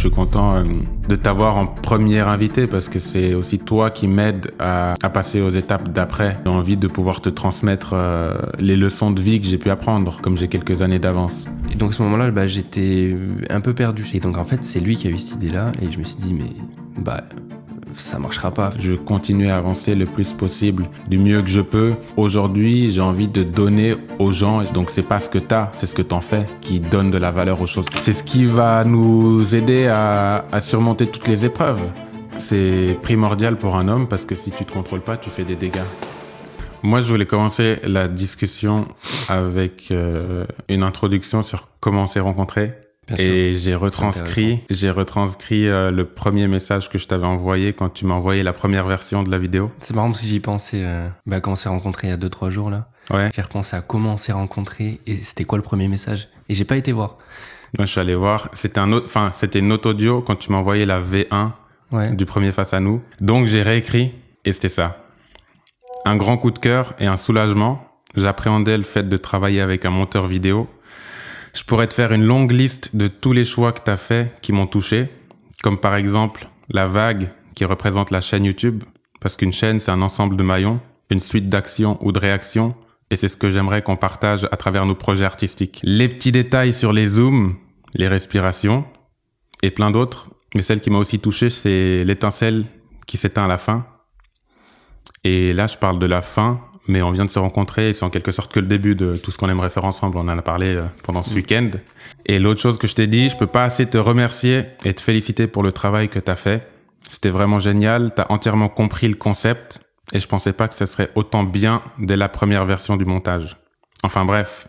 suis content de t'avoir en première invité parce que c'est aussi toi qui m'aide à passer aux étapes d'après. J'ai envie de pouvoir te transmettre les leçons de vie que j'ai pu apprendre, comme j'ai quelques années d'avance. Et donc à ce moment-là, j'étais un peu perdu. Et donc en fait, c'est lui qui a eu cette idée-là et je me suis dit, mais ça marchera pas. Je continue à avancer le plus possible, du mieux que je peux. Aujourd'hui, j'ai envie de donner aux gens. Donc, c'est pas ce que t'as, c'est ce que t'en fais qui donne de la valeur aux choses. C'est ce qui va nous aider à surmonter toutes les épreuves. C'est primordial pour un homme parce que si tu te contrôles pas, tu fais des dégâts. Moi, je voulais commencer la discussion avec une introduction sur comment on s'est rencontrés. Et j'ai retranscrit le premier message que je t'avais envoyé quand tu m'as envoyé la première version de la vidéo. C'est marrant parce que j'y pensais quand on s'est rencontrés il y a 2-3 jours là. Ouais. J'ai repensé à comment on s'est rencontrés et c'était quoi le premier message. Et j'ai pas été voir. Moi, je suis allé voir. C'était une autre audio quand tu m'as envoyé la V1 du premier Face à nous. Donc, j'ai réécrit et c'était ça. Un grand coup de cœur et un soulagement. J'appréhendais le fait de travailler avec un monteur vidéo. Je pourrais te faire une longue liste de tous les choix que tu as faits qui m'ont touché, comme par exemple la vague qui représente la chaîne YouTube, parce qu'une chaîne, c'est un ensemble de maillons, une suite d'actions ou de réactions, et c'est ce que j'aimerais qu'on partage à travers nos projets artistiques. Les petits détails sur les zooms, les respirations, et plein d'autres, mais celle qui m'a aussi touché, c'est l'étincelle qui s'éteint à la fin. Et là, je parle de la fin, mais on vient de se rencontrer et c'est en quelque sorte que le début de tout ce qu'on aimerait faire ensemble. On en a parlé pendant ce week-end. Et l'autre chose que je t'ai dit, je peux pas assez te remercier et te féliciter pour le travail que t'as fait. C'était vraiment génial. T'as entièrement compris le concept et je pensais pas que ce serait autant bien dès la première version du montage. Enfin bref,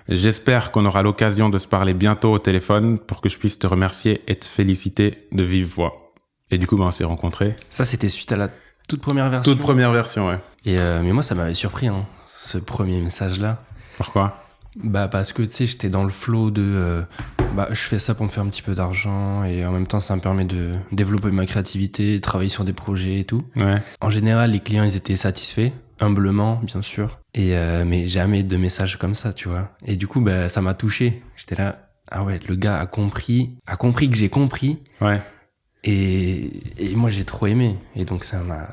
j'espère qu'on aura l'occasion de se parler bientôt au téléphone pour que je puisse te remercier et te féliciter de vive voix. Et du coup, on s'est rencontrés. Ça, c'était suite à la toute première version. Toute première version, ouais. Et mais moi, ça m'avait surpris, ce premier message-là. Pourquoi ? Parce que, tu sais, j'étais dans le flow de... je fais ça pour me faire un petit peu d'argent et en même temps, ça me permet de développer ma créativité, de travailler sur des projets et tout. Ouais. En général, les clients, ils étaient satisfaits, humblement, bien sûr. Et mais jamais de messages comme ça, tu vois. Et du coup, ça m'a touché. J'étais là, ah ouais, le gars a compris que j'ai compris. Ouais. Et moi, j'ai trop aimé. Et donc, ça m'a...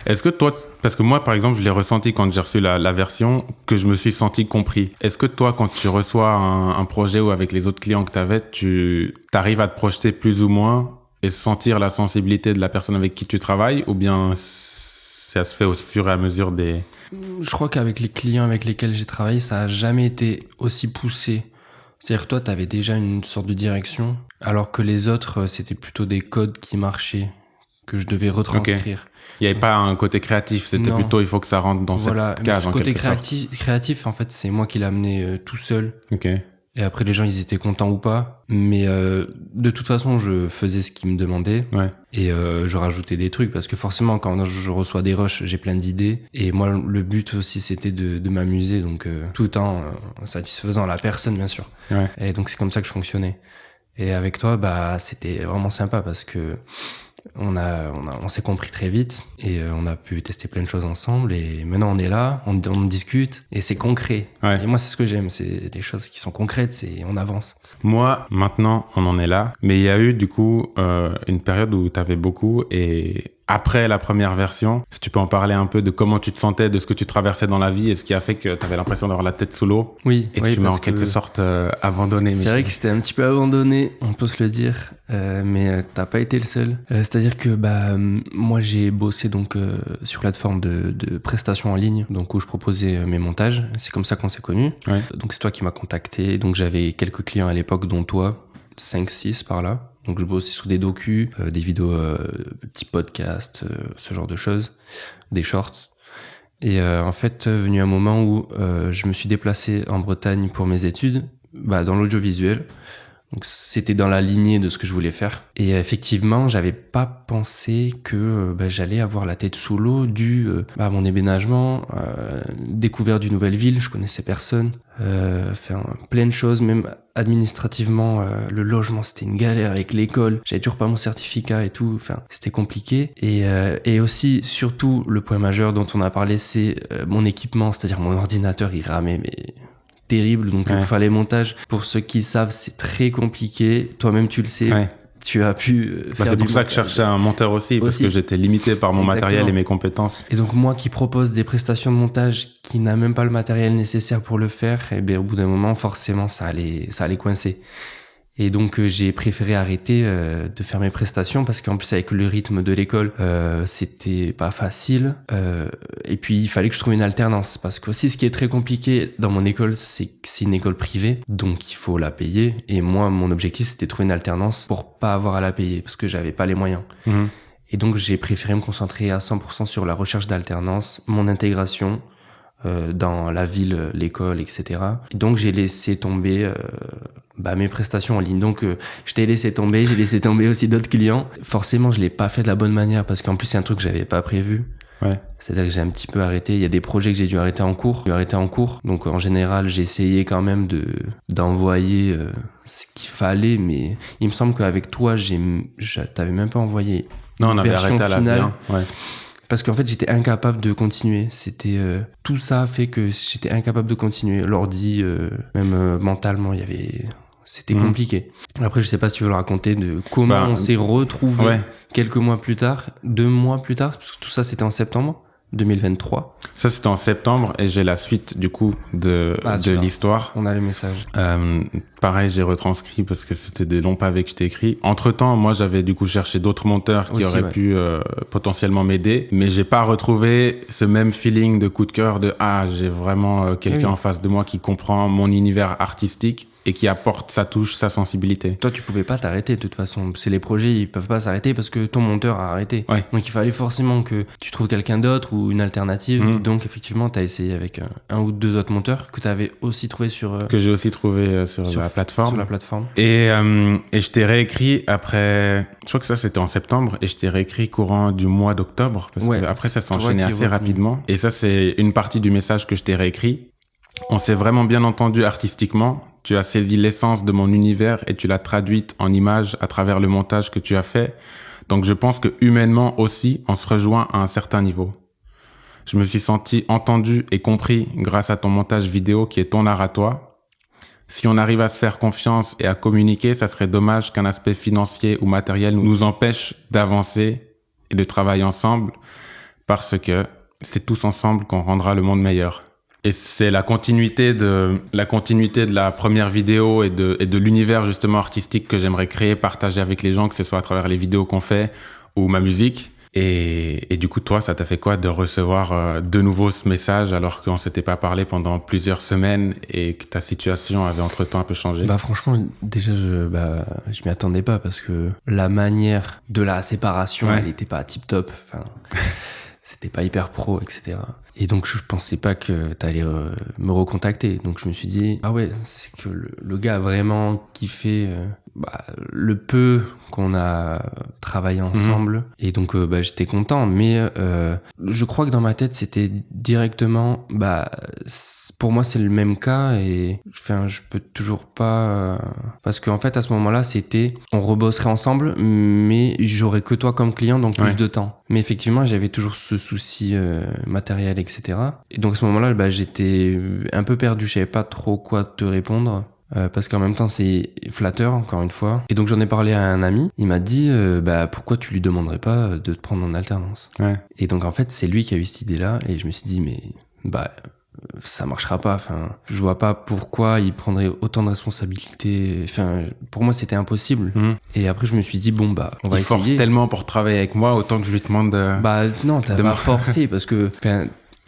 Est-ce que toi, parce que moi, par exemple, je l'ai ressenti quand j'ai reçu la version, que je me suis senti compris. Est-ce que toi, quand tu reçois un projet ou avec les autres clients que t'avais, tu arrives à te projeter plus ou moins et sentir la sensibilité de la personne avec qui tu travailles, ou bien ça se fait au fur et à mesure des... Je crois qu'avec les clients avec lesquels j'ai travaillé, ça a jamais été aussi poussé. C'est-à-dire, toi, t'avais déjà une sorte de direction, alors que les autres, c'était plutôt des codes qui marchaient, que je devais retranscrire. Okay. Il n'y avait pas un côté créatif, c'était plutôt il faut que ça rentre dans cette case. Ce côté créatif, en fait, c'est moi qui l'ai amené tout seul. Ok. Et après, les gens, ils étaient contents ou pas. Mais de toute façon, je faisais ce qu'ils me demandaient. Ouais. Et je rajoutais des trucs. Parce que forcément, quand je reçois des rushs, j'ai plein d'idées. Et moi, le but aussi, c'était de m'amuser. Donc, tout en satisfaisant la personne, bien sûr. Ouais. Et donc, c'est comme ça que je fonctionnais. Et avec toi, c'était vraiment sympa parce que on s'est compris très vite et on a pu tester plein de choses ensemble et maintenant on est là, on discute et c'est concret. Ouais. Et moi c'est ce que j'aime, c'est des choses qui sont concrètes, on avance. Moi, maintenant on en est là, mais il y a eu du coup une période où t'avais beaucoup et après la première version, si tu peux en parler un peu de comment tu te sentais, de ce que tu traversais dans la vie et ce qui a fait que t'avais l'impression d'avoir la tête sous l'eau. Oui. Et que tu m'as en quelque sorte abandonné. C'est vrai que j'étais un petit peu abandonné, on peut se le dire, mais t'as pas été le seul. C'est-à-dire que moi j'ai bossé donc sur plateforme de prestations en ligne, donc où je proposais mes montages. C'est comme ça qu'on s'est connus. Ouais. Donc c'est toi qui m'as contacté. Donc j'avais quelques clients à l'époque, dont toi, 5-6 par là. Donc je bossais sur des docus, des vidéos, petits podcasts, ce genre de choses, des shorts. Et en fait, venu un moment où je me suis déplacé en Bretagne pour mes études, dans l'audiovisuel. Donc c'était dans la lignée de ce que je voulais faire. Et effectivement, j'avais pas pensé que j'allais avoir la tête sous l'eau dû à mon déménagement, découvert d'une nouvelle ville, je connaissais personne, plein de choses, même administrativement, le logement c'était une galère avec l'école, j'avais toujours pas mon certificat et tout, c'était compliqué. Et aussi, surtout, le point majeur dont on a parlé, c'est mon équipement, c'est-à-dire mon ordinateur, il ramait, mais... terrible, donc il fallait montage. Pour ceux qui savent, c'est très compliqué. Toi-même, tu le sais. Ouais. tu as pu faire c'est pour ça que je cherchais un monteur aussi, parce que j'étais limité par mon matériel et mes compétences. Et donc moi qui propose des prestations de montage qui n'a même pas le matériel nécessaire pour le faire, eh bien au bout d'un moment forcément ça allait coincer. Et donc j'ai préféré arrêter de faire mes prestations parce qu'en plus avec le rythme de l'école, c'était pas facile. Et puis il fallait que je trouve une alternance parce que aussi ce qui est très compliqué dans mon école, c'est que c'est une école privée, donc il faut la payer. Et moi mon objectif c'était de trouver une alternance pour pas avoir à la payer parce que j'avais pas les moyens. Mmh. Et donc j'ai préféré me concentrer à 100% sur la recherche d'alternance, mon intégration dans la ville, l'école, etc. Et donc j'ai laissé tomber mes prestations en ligne. Donc je t'ai laissé tomber, j'ai laissé tomber aussi d'autres clients. Forcément, je l'ai pas fait de la bonne manière parce qu'en plus c'est un truc que j'avais pas prévu. Ouais. C'est-à-dire que j'ai un petit peu arrêté. Il y a des projets que j'ai dû arrêter en cours. Donc en général, j'ai essayé quand même d'envoyer ce qu'il fallait, mais il me semble qu'avec toi, t'avais même pas envoyé. Non, on avait arrêté à la fin. Ouais. Parce qu'en fait, j'étais incapable de continuer. Tout ça fait que j'étais incapable de continuer. L'ordi, même mentalement, c'était compliqué. Après, je sais pas si tu veux le raconter de comment on s'est retrouvés quelques mois plus tard, 2 mois plus tard, parce que tout ça, c'était en septembre 2023. Ça, c'était en septembre et j'ai la suite, du coup, de l'histoire. On a le message. Pareil, j'ai retranscrit parce que c'était des longs pavés que je t'ai écrits. Entre-temps, moi, j'avais du coup cherché d'autres monteurs qui auraient pu potentiellement m'aider, mais j'ai pas retrouvé ce même feeling de coup de cœur j'ai vraiment quelqu'un en face de moi qui comprend mon univers artistique et qui apporte sa touche, sa sensibilité. Toi, tu pouvais pas t'arrêter de toute façon. C'est les projets, ils peuvent pas s'arrêter parce que ton monteur a arrêté. Ouais. Donc il fallait forcément que tu trouves quelqu'un d'autre ou une alternative. Donc effectivement, t'as essayé avec un ou 2 autres monteurs que t'avais aussi trouvé que j'ai aussi trouvé sur la plateforme. Sur la plateforme. Et je t'ai réécrit après, je crois que ça c'était en septembre, et je t'ai réécrit courant du mois d'octobre parce que après ça s'est enchaîné assez rapidement. Et ça c'est une partie du message que je t'ai réécrit. On s'est vraiment bien entendu artistiquement. Tu as saisi l'essence de mon univers et tu l'as traduite en images à travers le montage que tu as fait. Donc je pense que humainement aussi, on se rejoint à un certain niveau. Je me suis senti entendu et compris grâce à ton montage vidéo qui est ton art à toi. Si on arrive à se faire confiance et à communiquer, ça serait dommage qu'un aspect financier ou matériel nous empêche d'avancer et de travailler ensemble parce que c'est tous ensemble qu'on rendra le monde meilleur. Et c'est la continuité de la première vidéo et de l'univers justement artistique que j'aimerais créer, partager avec les gens, que ce soit à travers les vidéos qu'on fait ou ma musique. Et du coup, toi, ça t'a fait quoi de recevoir de nouveau ce message alors qu'on s'était pas parlé pendant plusieurs semaines et que ta situation avait entre-temps un peu changé? Franchement, déjà, je m'y attendais pas parce que la manière de la séparation, elle était pas tip-top. Enfin, c'était pas hyper pro, etc. Et donc, je pensais pas que t'allais me recontacter. Donc, je me suis dit, c'est que le gars a vraiment kiffé le peu qu'on a travaillé ensemble. Et donc, j'étais content. Mais je crois que dans ma tête, c'était directement, pour moi, c'est le même cas. Et je peux toujours pas... parce qu'en fait, à ce moment-là, c'était, on rebosserait ensemble, mais j'aurais que toi comme client, donc plus de temps. Mais effectivement, j'avais toujours ce souci matériel, etc. Et donc à ce moment-là, j'étais un peu perdu, je savais pas trop quoi te répondre. Parce qu'en même temps c'est flatteur encore une fois. Et donc j'en ai parlé à un ami, il m'a dit pourquoi tu lui demanderais pas de te prendre en alternance. Et donc en fait c'est lui qui a eu cette idée là et je me suis dit mais ça marchera pas, je vois pas pourquoi il prendrait autant de responsabilités, pour moi c'était impossible. Et après je me suis dit on va essayer. Il force tellement pour travailler avec moi, autant que je lui demande non, t'as pas forcé parce que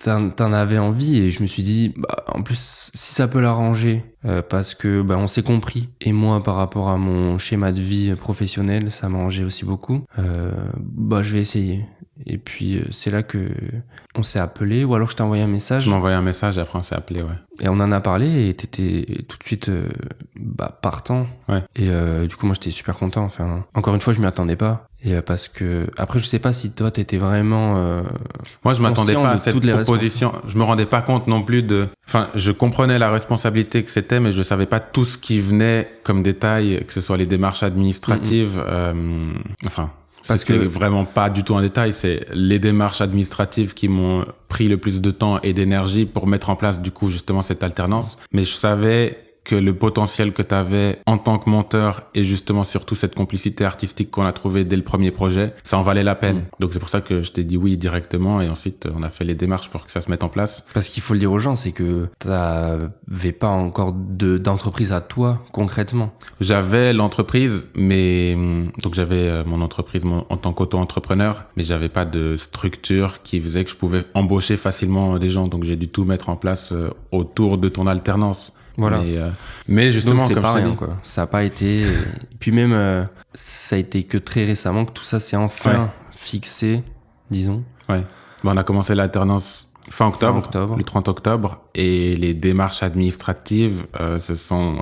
t'en avais envie et je me suis dit en plus si ça peut l'arranger parce que on s'est compris et moi par rapport à mon schéma de vie professionnel ça m'arrangeait aussi beaucoup, je vais essayer. Et puis c'est là que on s'est appelé ou alors je t'ai envoyé un message. Tu m'as envoyé un message et après on s'est appelé, et on en a parlé et t'étais tout de suite partant. Et du coup moi j'étais super content, encore une fois je m'y attendais pas. Et parce que après je sais pas si toi t'étais vraiment moi je m'attendais pas à cette proposition, je me rendais pas compte non plus je comprenais la responsabilité que c'était mais je savais pas tout ce qui venait comme détail, que ce soit les démarches administratives, parce que vraiment pas du tout en détail, c'est les démarches administratives qui m'ont pris le plus de temps et d'énergie pour mettre en place du coup justement cette alternance. Mais je savais que le potentiel que tu avais en tant que monteur et justement surtout cette complicité artistique qu'on a trouvée dès le premier projet, ça en valait la peine. Donc c'est pour ça que je t'ai dit oui directement et ensuite on a fait les démarches pour que ça se mette en place. Parce qu'il faut le dire aux gens, c'est que t'avais pas encore d'entreprise à toi concrètement. J'avais l'entreprise, mais donc j'avais mon entreprise en tant qu'auto-entrepreneur, mais j'avais pas de structure qui faisait que je pouvais embaucher facilement des gens. Donc j'ai dû tout mettre en place autour de ton alternance. Voilà. Mais justement, donc, c'est comme pas je t'ai rien, dit, quoi. Ça a pas été. Et puis même, ça a été que très récemment que tout ça s'est enfin fixé, disons. Ouais. Bon, on a commencé l'alternance fin octobre, le 30 octobre, et les démarches administratives se sont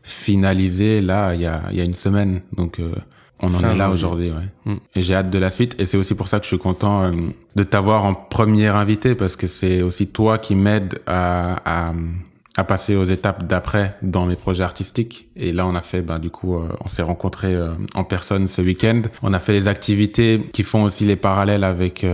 finalisées là il y a une semaine. Donc on en est là aujourd'hui, ouais. Et j'ai hâte de la suite. Et c'est aussi pour ça que je suis content de t'avoir en première invité, parce que c'est aussi toi qui m'aides à passer aux étapes d'après dans mes projets artistiques. Et là, on a fait, du coup, on s'est rencontrés en personne ce week-end. On a fait les activités qui font aussi les parallèles avec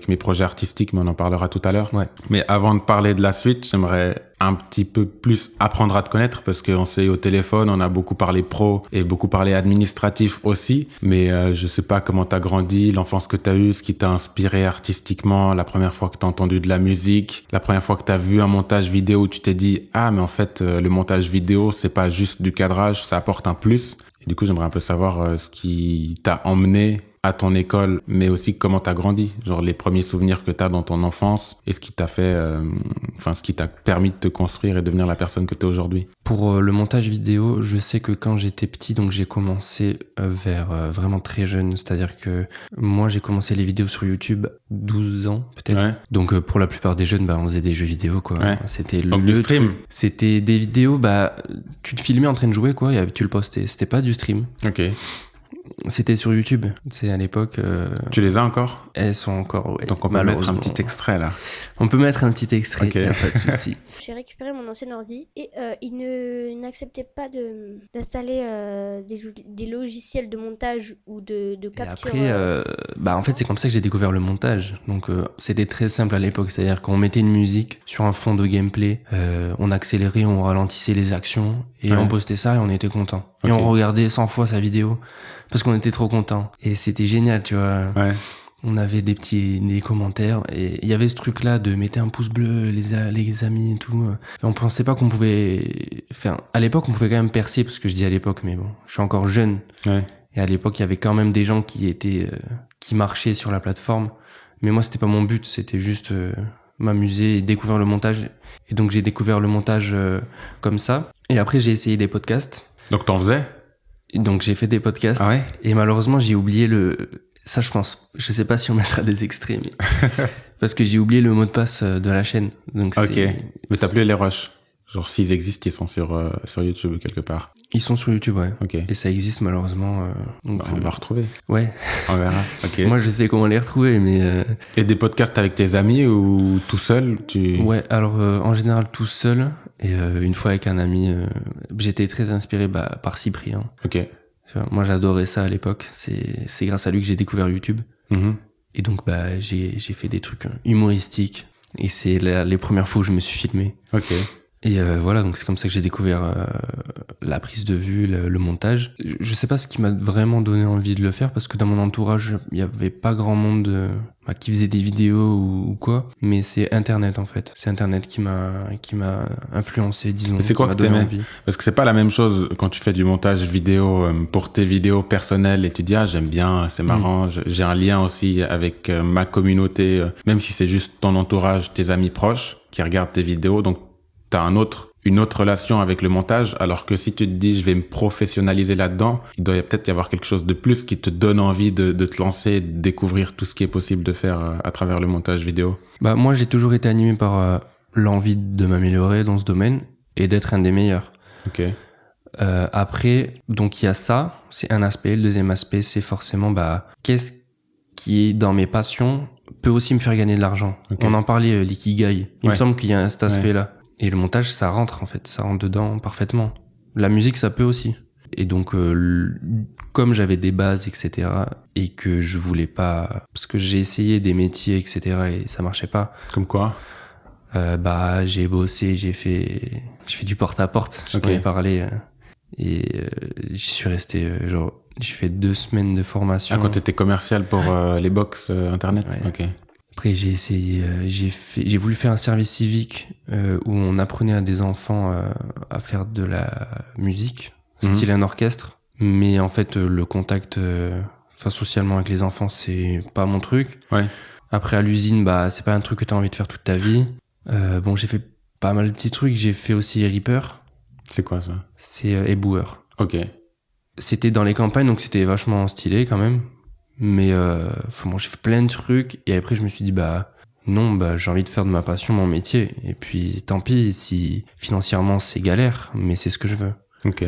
mes projets artistiques, mais on en parlera tout à l'heure. Ouais. Mais avant de parler de la suite, j'aimerais un petit peu plus apprendre à te connaître, parce qu'on s'est eu au téléphone, on a beaucoup parlé pro et beaucoup parlé administratif aussi, mais je sais pas comment t'as grandi, l'enfance que t'as eue, ce qui t'a inspiré artistiquement, la première fois que t'as entendu de la musique, la première fois que t'as vu un montage vidéo où tu t'es dit « Ah, mais en fait, le montage vidéo, c'est pas juste du cadrage, ça apporte un plus ». Et du coup, j'aimerais un peu savoir ce qui t'a emmené à ton école, mais aussi comment t'as grandi, genre les premiers souvenirs que t'as dans ton enfance et ce qui t'a fait, ce qui t'a permis de te construire et devenir la personne que t'es aujourd'hui. Pour le montage vidéo, je sais que quand j'étais petit, donc j'ai commencé vers vraiment très jeune, c'est-à-dire que moi j'ai commencé les vidéos sur YouTube 12 ans peut-être. Ouais. Donc pour la plupart des jeunes, on faisait des jeux vidéo quoi. Ouais. C'était donc du stream. C'était des vidéos, tu te filmais en train de jouer quoi et tu le postais. C'était pas du stream. Ok. C'était sur YouTube, c'est à l'époque. Tu les as encore? Elles sont encore, ouais. Donc on peut mettre un petit extrait là. On peut mettre un petit extrait, Okay. y a pas de souci. J'ai récupéré mon ancien ordi et il n'acceptait pas d'installer des logiciels de montage ou de capture. Et après, en fait, c'est comme ça que j'ai découvert le montage. Donc c'était très simple à l'époque, c'est-à-dire qu'on mettait une musique sur un fond de gameplay, on accélérait, on ralentissait les actions et on postait ça et on était content. Okay. Et on regardait 100 fois sa vidéo parce qu'on était trop content. Et c'était génial, tu vois. Ouais. On avait des commentaires et il y avait ce truc-là de mettez un pouce bleu, les amis et tout. Et on pensait pas qu'on pouvait... Enfin, à l'époque, on pouvait quand même percer, parce que je dis à l'époque, mais bon, je suis encore jeune. Ouais. Et à l'époque, il y avait quand même des gens qui marchaient sur la plateforme. Mais moi, c'était pas mon but, c'était juste m'amuser et découvrir le montage. Et donc, j'ai découvert le montage comme ça. Et après, j'ai essayé des podcasts. Donc, t'en faisais? Donc, j'ai fait des podcasts. Ah ouais? Et malheureusement, j'ai oublié ça, je sais pas si on mettra des extraits, mais parce que j'ai oublié le mot de passe de la chaîne. Donc ok. Mais t'as plus les rushs. Genre, s'ils existent, ils sont sur YouTube quelque part. Ils sont sur YouTube, ouais. Ok. Et ça existe malheureusement. Donc, on va retrouver. Ouais. On verra. Ok. Moi, je sais comment les retrouver, mais. Et des podcasts avec tes amis ou tout seul, Ouais. Alors, en général, tout seul. Et une fois avec un ami, j'étais très inspiré par Cyprien. Ok. Moi, j'adorais ça à l'époque. C'est grâce à lui que j'ai découvert YouTube. Mm-hmm. Et donc, j'ai fait des trucs humoristiques. Et c'est les premières fois où je me suis filmé. Ok. Et voilà, donc c'est comme ça que j'ai découvert la prise de vue, le montage. Je sais pas ce qui m'a vraiment donné envie de le faire, parce que dans mon entourage, il y avait pas grand monde qui faisait des vidéos ou quoi. Mais c'est Internet, en fait. C'est Internet qui m'a influencé, disons. C'est quoi que t'aimais? Parce que c'est pas la même chose quand tu fais du montage vidéo pour tes vidéos personnelles et tu dis j'aime bien, c'est marrant, j'ai un lien aussi avec ma communauté, même si c'est juste ton entourage, tes amis proches qui regardent tes vidéos, donc t'as une autre relation avec le montage, alors que si tu te dis je vais me professionnaliser là-dedans, il doit peut-être y avoir quelque chose de plus qui te donne envie de te lancer, de découvrir tout ce qui est possible de faire à travers le montage vidéo. Moi, j'ai toujours été animé par l'envie de m'améliorer dans ce domaine et d'être un des meilleurs. Ok. Après, donc il y a ça, c'est un aspect. Le deuxième aspect, c'est forcément qu'est-ce qui est dans mes passions peut aussi me faire gagner de l'argent. Okay. On en parlait, l'ikigai. Il me semble qu'il y a cet aspect-là. Et le montage, ça rentre en fait, ça rentre dedans parfaitement. La musique, ça peut aussi. Et donc, comme j'avais des bases, etc., et que je voulais pas... Parce que j'ai essayé des métiers, etc., et ça marchait pas. Comme quoi? J'ai bossé, j'ai fait du porte-à-porte, je t'en ai parlé. J'y suis resté, j'ai fait 2 semaines de formation. Quand t'étais commercial pour les box internet. Ouais. Ok. Après, j'ai voulu faire un service civique où on apprenait à des enfants à faire de la musique, style un orchestre. Mais en fait, le contact socialement avec les enfants, c'est pas mon truc. Ouais. Après, à l'usine, c'est pas un truc que t'as envie de faire toute ta vie. J'ai fait pas mal de petits trucs. J'ai fait aussi Reaper. C'est quoi ça? C'est éboueur. Ok. C'était dans les campagnes, donc c'était vachement stylé quand même. Mais j'ai fait plein de trucs. Et après, je me suis dit, j'ai envie de faire de ma passion mon métier. Et puis, tant pis si financièrement c'est galère, mais c'est ce que je veux. Ok.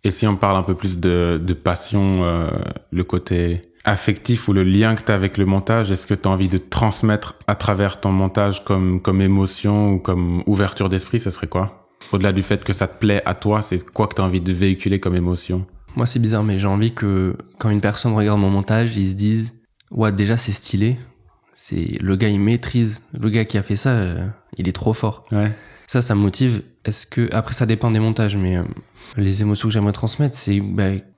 Et si on parle un peu plus de passion, le côté affectif ou le lien que tu as avec le montage, est-ce que tu as envie de transmettre à travers ton montage comme émotion ou comme ouverture d'esprit, ce serait quoi? Au-delà du fait que ça te plaît à toi, c'est quoi que tu as envie de véhiculer comme émotion? Moi, c'est bizarre, mais j'ai envie que quand une personne regarde mon montage, ils se disent « Ouais, déjà, c'est stylé. Le gars, il maîtrise. Le gars qui a fait ça, il est trop fort. » Ouais. Ça me motive. Après, ça dépend des montages, mais les émotions que j'aimerais transmettre, c'est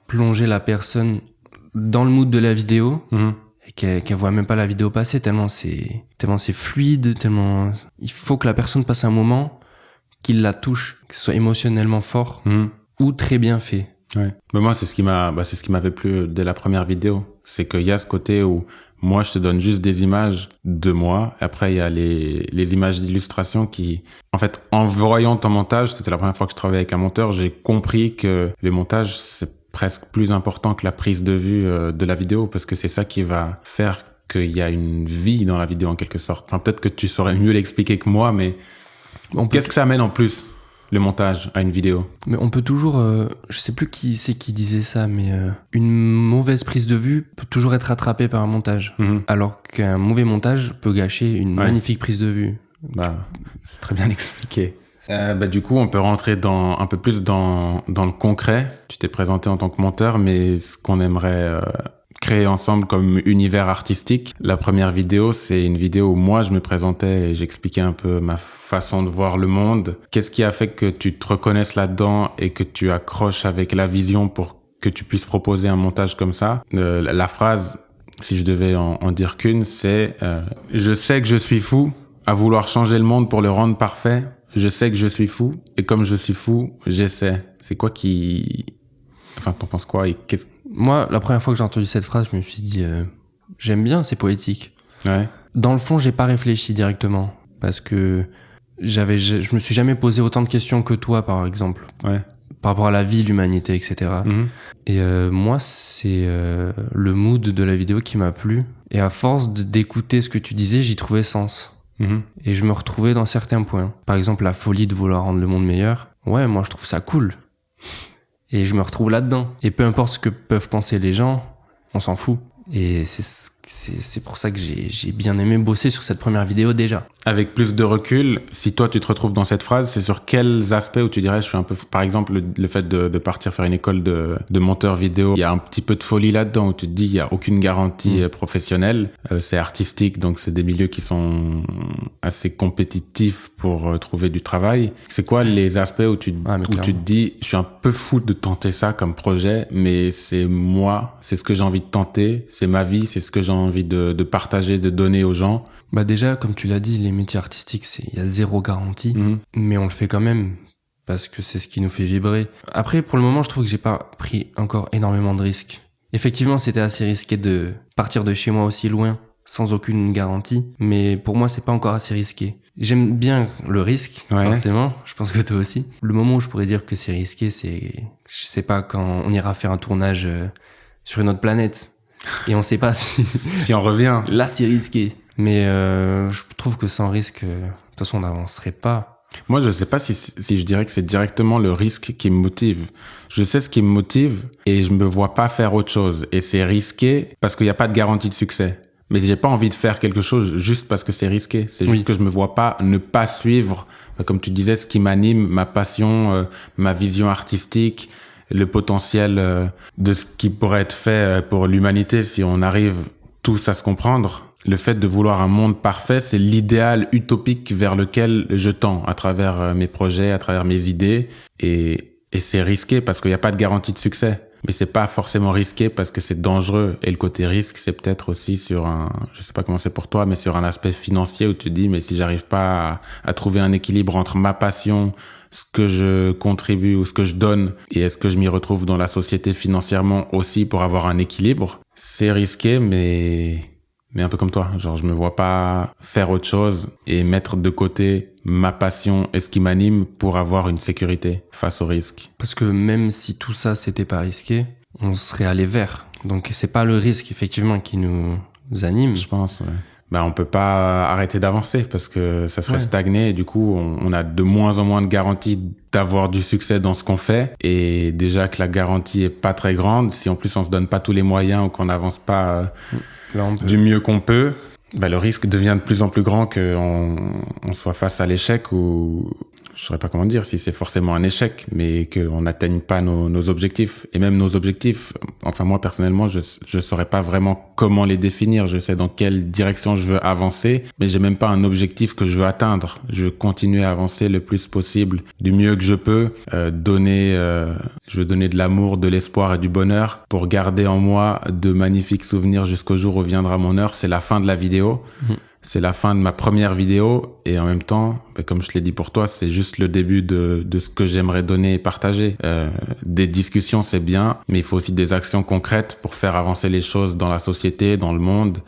plonger la personne dans le mood de la vidéo et qu'elle voit même pas la vidéo passer, tellement c'est fluide, tellement il faut que la personne passe un moment qu'il la touche, que ce soit émotionnellement fort ou très bien fait. Ouais. Mais moi, c'est ce qui m'avait plu dès la première vidéo. C'est qu'il y a ce côté où moi, je te donne juste des images de moi. Après, il y a les images d'illustration qui, en fait, en voyant ton montage, c'était la première fois que je travaillais avec un monteur, j'ai compris que le montage, c'est presque plus important que la prise de vue de la vidéo, parce que c'est ça qui va faire qu'il y a une vie dans la vidéo en quelque sorte. Enfin, peut-être que tu saurais mieux l'expliquer que moi, mais qu'est-ce que ça amène en plus, le montage à une vidéo? Mais on peut toujours, je sais plus qui c'est qui disait ça, mais une mauvaise prise de vue peut toujours être rattrapée par un montage, alors qu'un mauvais montage peut gâcher une magnifique prise de vue. C'est très bien expliqué. Du coup, on peut rentrer un peu plus dans le concret. Tu t'es présenté en tant que monteur, mais ce qu'on aimerait créer ensemble comme univers artistique. La première vidéo, c'est une vidéo où moi, je me présentais et j'expliquais un peu ma façon de voir le monde. Qu'est-ce qui a fait que tu te reconnaisses là-dedans et que tu accroches avec la vision pour que tu puisses proposer un montage comme ça? La phrase, si je devais en dire qu'une, c'est « Je sais que je suis fou à vouloir changer le monde pour le rendre parfait. Je sais que je suis fou et comme je suis fou, j'essaie. » C'est quoi qui... Enfin, t'en penses quoi et Moi, la première fois que j'ai entendu cette phrase, je me suis dit j'aime bien, c'est poétique. Ouais. Dans le fond, j'ai pas réfléchi directement parce que je me suis jamais posé autant de questions que toi, par exemple. Ouais. Par rapport à la vie, l'humanité, etc. Et moi, c'est le mood de la vidéo qui m'a plu. Et à force d'écouter ce que tu disais, j'y trouvais sens. Et je me retrouvais dans certains points. Par exemple, la folie de vouloir rendre le monde meilleur. Ouais, moi, je trouve ça cool. Et je me retrouve là-dedans. Et peu importe ce que peuvent penser les gens, on s'en fout. Et c'est pour ça que j'ai bien aimé bosser sur cette première vidéo déjà. Avec plus de recul, si toi tu te retrouves dans cette phrase, c'est sur quels aspects où tu dirais je suis un peu fou? Par exemple, le fait de partir faire une école de monteur vidéo, il y a un petit peu de folie là-dedans où tu te dis il y a aucune garantie professionnelle, c'est artistique, donc c'est des milieux qui sont assez compétitifs pour trouver du travail. C'est quoi les aspects où tu te dis je suis un peu fou de tenter ça comme projet, mais c'est moi, c'est ce que j'ai envie de tenter, c'est ma vie, c'est ce que j'ai envie de partager, de donner aux gens? Déjà, comme tu l'as dit, les métiers artistiques, il y a zéro garantie, mais on le fait quand même parce que c'est ce qui nous fait vibrer. Après, pour le moment, je trouve que j'ai pas pris encore énormément de risques. Effectivement, c'était assez risqué de partir de chez moi aussi loin sans aucune garantie, mais pour moi, c'est pas encore assez risqué. J'aime bien le risque, forcément. Je pense que toi aussi. Le moment où je pourrais dire que c'est risqué, c'est, je sais pas, quand on ira faire un tournage sur une autre planète. Et on sait pas si on revient. Là, c'est risqué. Mais je trouve que sans risque, de toute façon, on n'avancerait pas. Moi, je sais pas si je dirais que c'est directement le risque qui me motive. Je sais ce qui me motive et je me vois pas faire autre chose. Et c'est risqué parce qu'il n'y a pas de garantie de succès. Mais j'ai pas envie de faire quelque chose juste parce que c'est risqué. C'est juste que je me vois pas ne pas suivre, comme tu disais, ce qui m'anime, ma passion, ma vision artistique, le potentiel de ce qui pourrait être fait pour l'humanité si on arrive tous à se comprendre. le fait de vouloir un monde parfait, c'est l'idéal utopique vers lequel je tends à travers mes projets, à travers mes idées. Et c'est risqué parce qu'il n'y a pas de garantie de succès. Mais c'est pas forcément risqué parce que c'est dangereux. Et le côté risque, c'est peut-être aussi sur je sais pas comment c'est pour toi, mais sur un aspect financier où tu te dis, mais si j'arrive pas à trouver un équilibre entre ma passion, ce que je contribue ou ce que je donne, et est-ce que je m'y retrouve dans la société financièrement aussi pour avoir un équilibre, c'est risqué, mais un peu comme toi. Genre, je me vois pas faire autre chose et mettre de côté ma passion et ce qui m'anime pour avoir une sécurité face au risque. Parce que même si tout ça, c'était pas risqué, on serait allé vers. Donc, c'est pas le risque, effectivement, qui nous anime. Je pense, ouais. On peut pas arrêter d'avancer parce que ça serait stagner et du coup, on a de moins en moins de garanties d'avoir du succès dans ce qu'on fait. Et déjà que la garantie est pas très grande, si en plus on se donne pas tous les moyens ou qu'on n'avance pas du mieux qu'on peut, le risque devient de plus en plus grand qu'on soit face à l'échec ou je saurais pas comment dire si c'est forcément un échec, mais qu'on n'atteigne pas nos objectifs. Et même nos objectifs, enfin moi personnellement, je saurais pas vraiment comment les définir. Je sais dans quelle direction je veux avancer, mais j'ai même pas un objectif que je veux atteindre. Je veux continuer à avancer le plus possible, du mieux que je peux, je veux donner de l'amour, de l'espoir et du bonheur pour garder en moi de magnifiques souvenirs jusqu'au jour où viendra mon heure. C'est la fin de la vidéo. C'est la fin de ma première vidéo et en même temps, comme je l'ai dit pour toi, c'est juste le début de ce que j'aimerais donner et partager. Des discussions, c'est bien, mais il faut aussi des actions concrètes pour faire avancer les choses dans la société, dans le monde.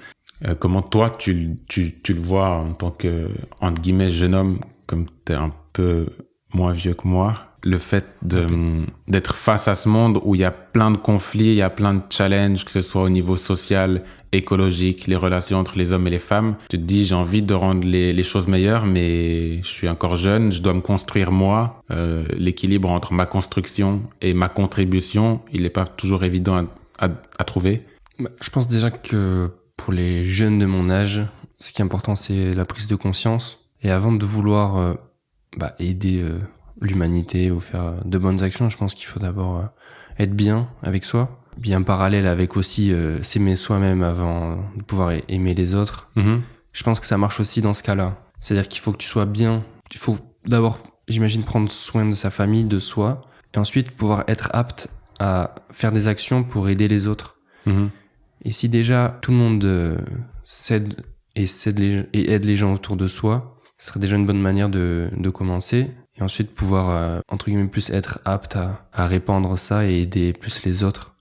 Comment toi, tu le vois en tant que, entre guillemets, jeune homme, comme t'es un peu moins vieux que moi, le fait d'être face à ce monde où il y a plein de conflits, il y a plein de challenges, que ce soit au niveau social, écologique, les relations entre les hommes et les femmes. Tu te dis, j'ai envie de rendre les choses meilleures, mais je suis encore jeune, je dois me construire moi. L'équilibre entre ma construction et ma contribution, il n'est pas toujours évident à trouver. Je pense déjà que pour les jeunes de mon âge, ce qui est important, c'est la prise de conscience. Et avant de vouloir aider l'humanité ou faire de bonnes actions, je pense qu'il faut d'abord être bien avec soi, bien parallèle avec aussi s'aimer soi-même avant de pouvoir aimer les autres. Je pense que ça marche aussi dans ce cas-là. C'est-à-dire qu'il faut que tu sois bien. Il faut d'abord, j'imagine, prendre soin de sa famille, de soi, et ensuite pouvoir être apte à faire des actions pour aider les autres. Et si déjà tout le monde s'aide et aide les gens autour de soi, ce serait déjà une bonne manière de commencer. Et ensuite pouvoir, entre guillemets, plus être apte à répandre ça et aider plus les autres.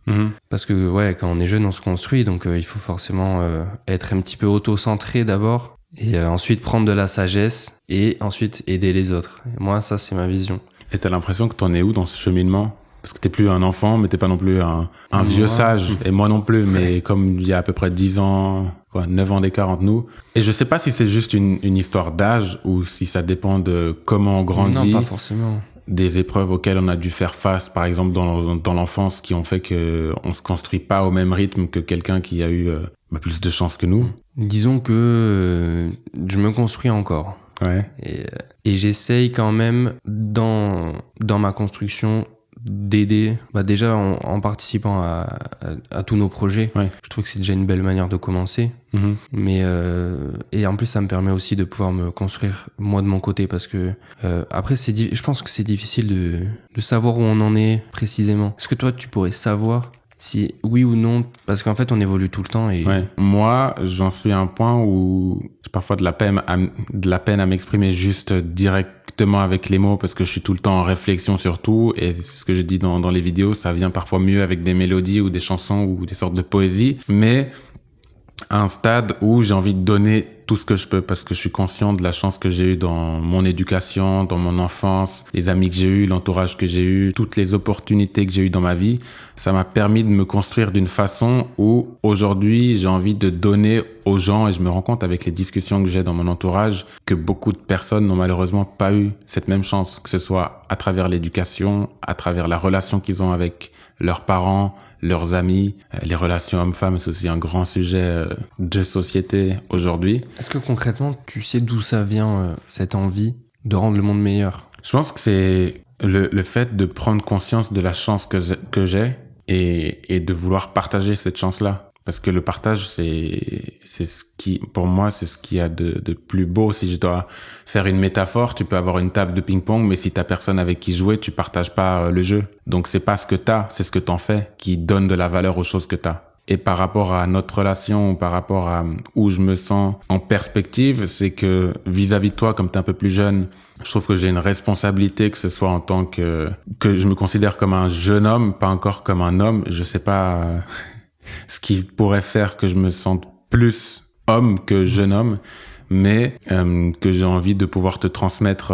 Parce que, quand on est jeune, on se construit. Donc, il faut forcément être un petit peu auto-centré d'abord. Et ensuite prendre de la sagesse. Et ensuite aider les autres. Et moi, ça, c'est ma vision. Et t'as l'impression que t'en es où dans ce cheminement ? Parce que t'es plus un enfant, mais t'es pas non plus un vieux sage. Et moi non plus, mais comme il y a à peu près 10 ans, 9 ans d'écart entre nous. Et je sais pas si c'est juste une histoire d'âge ou si ça dépend de comment on grandit. Non, pas forcément. Des épreuves auxquelles on a dû faire face, par exemple, dans l'enfance, qui ont fait que on se construit pas au même rythme que quelqu'un qui a eu plus de chance que nous. Disons que je me construis encore. Ouais. Et j'essaye quand même, dans ma construction, d'aider, déjà en participant à tous nos projets. Je trouve que c'est déjà une belle manière de commencer. Mais et en plus ça me permet aussi de pouvoir me construire moi de mon côté, parce que après je pense que c'est difficile de savoir où on en est précisément. Est-ce que toi tu pourrais savoir si oui ou non, parce qu'en fait on évolue tout le temps et moi j'en suis à un point où j'ai parfois de la peine à m'exprimer juste directement avec les mots, parce que je suis tout le temps en réflexion sur tout, et c'est ce que je dis dans les vidéos, ça vient parfois mieux avec des mélodies ou des chansons ou des sortes de poésie, mais à un stade où j'ai envie de donner tout ce que je peux, parce que je suis conscient de la chance que j'ai eue dans mon éducation, dans mon enfance, les amis que j'ai eus, l'entourage que j'ai eu, toutes les opportunités que j'ai eues dans ma vie. Ça m'a permis de me construire d'une façon où aujourd'hui j'ai envie de donner aux gens, et je me rends compte avec les discussions que j'ai dans mon entourage que beaucoup de personnes n'ont malheureusement pas eu cette même chance, que ce soit à travers l'éducation, à travers la relation qu'ils ont avec leurs parents, leurs amis. Les relations hommes-femmes, c'est aussi un grand sujet de société aujourd'hui. Est-ce que concrètement, tu sais d'où ça vient, cette envie de rendre le monde meilleur ? Je pense que c'est le fait de prendre conscience de la chance que j'ai et de vouloir partager cette chance-là. Parce que le partage, c'est ce qui, pour moi, c'est ce qu'il y a de plus beau. Si je dois faire une métaphore, tu peux avoir une table de ping-pong, mais si t'as personne avec qui jouer, tu partages pas le jeu. Donc c'est pas ce que t'as, c'est ce que t'en fais qui donne de la valeur aux choses que t'as. Et par rapport à notre relation, par rapport à où je me sens en perspective, c'est que vis-à-vis de toi, comme t'es un peu plus jeune, je trouve que j'ai une responsabilité, que ce soit en tant que je me considère comme un jeune homme, pas encore comme un homme. Je sais pas ce qui pourrait faire que je me sente plus homme que jeune homme, mais que j'ai envie de pouvoir te transmettre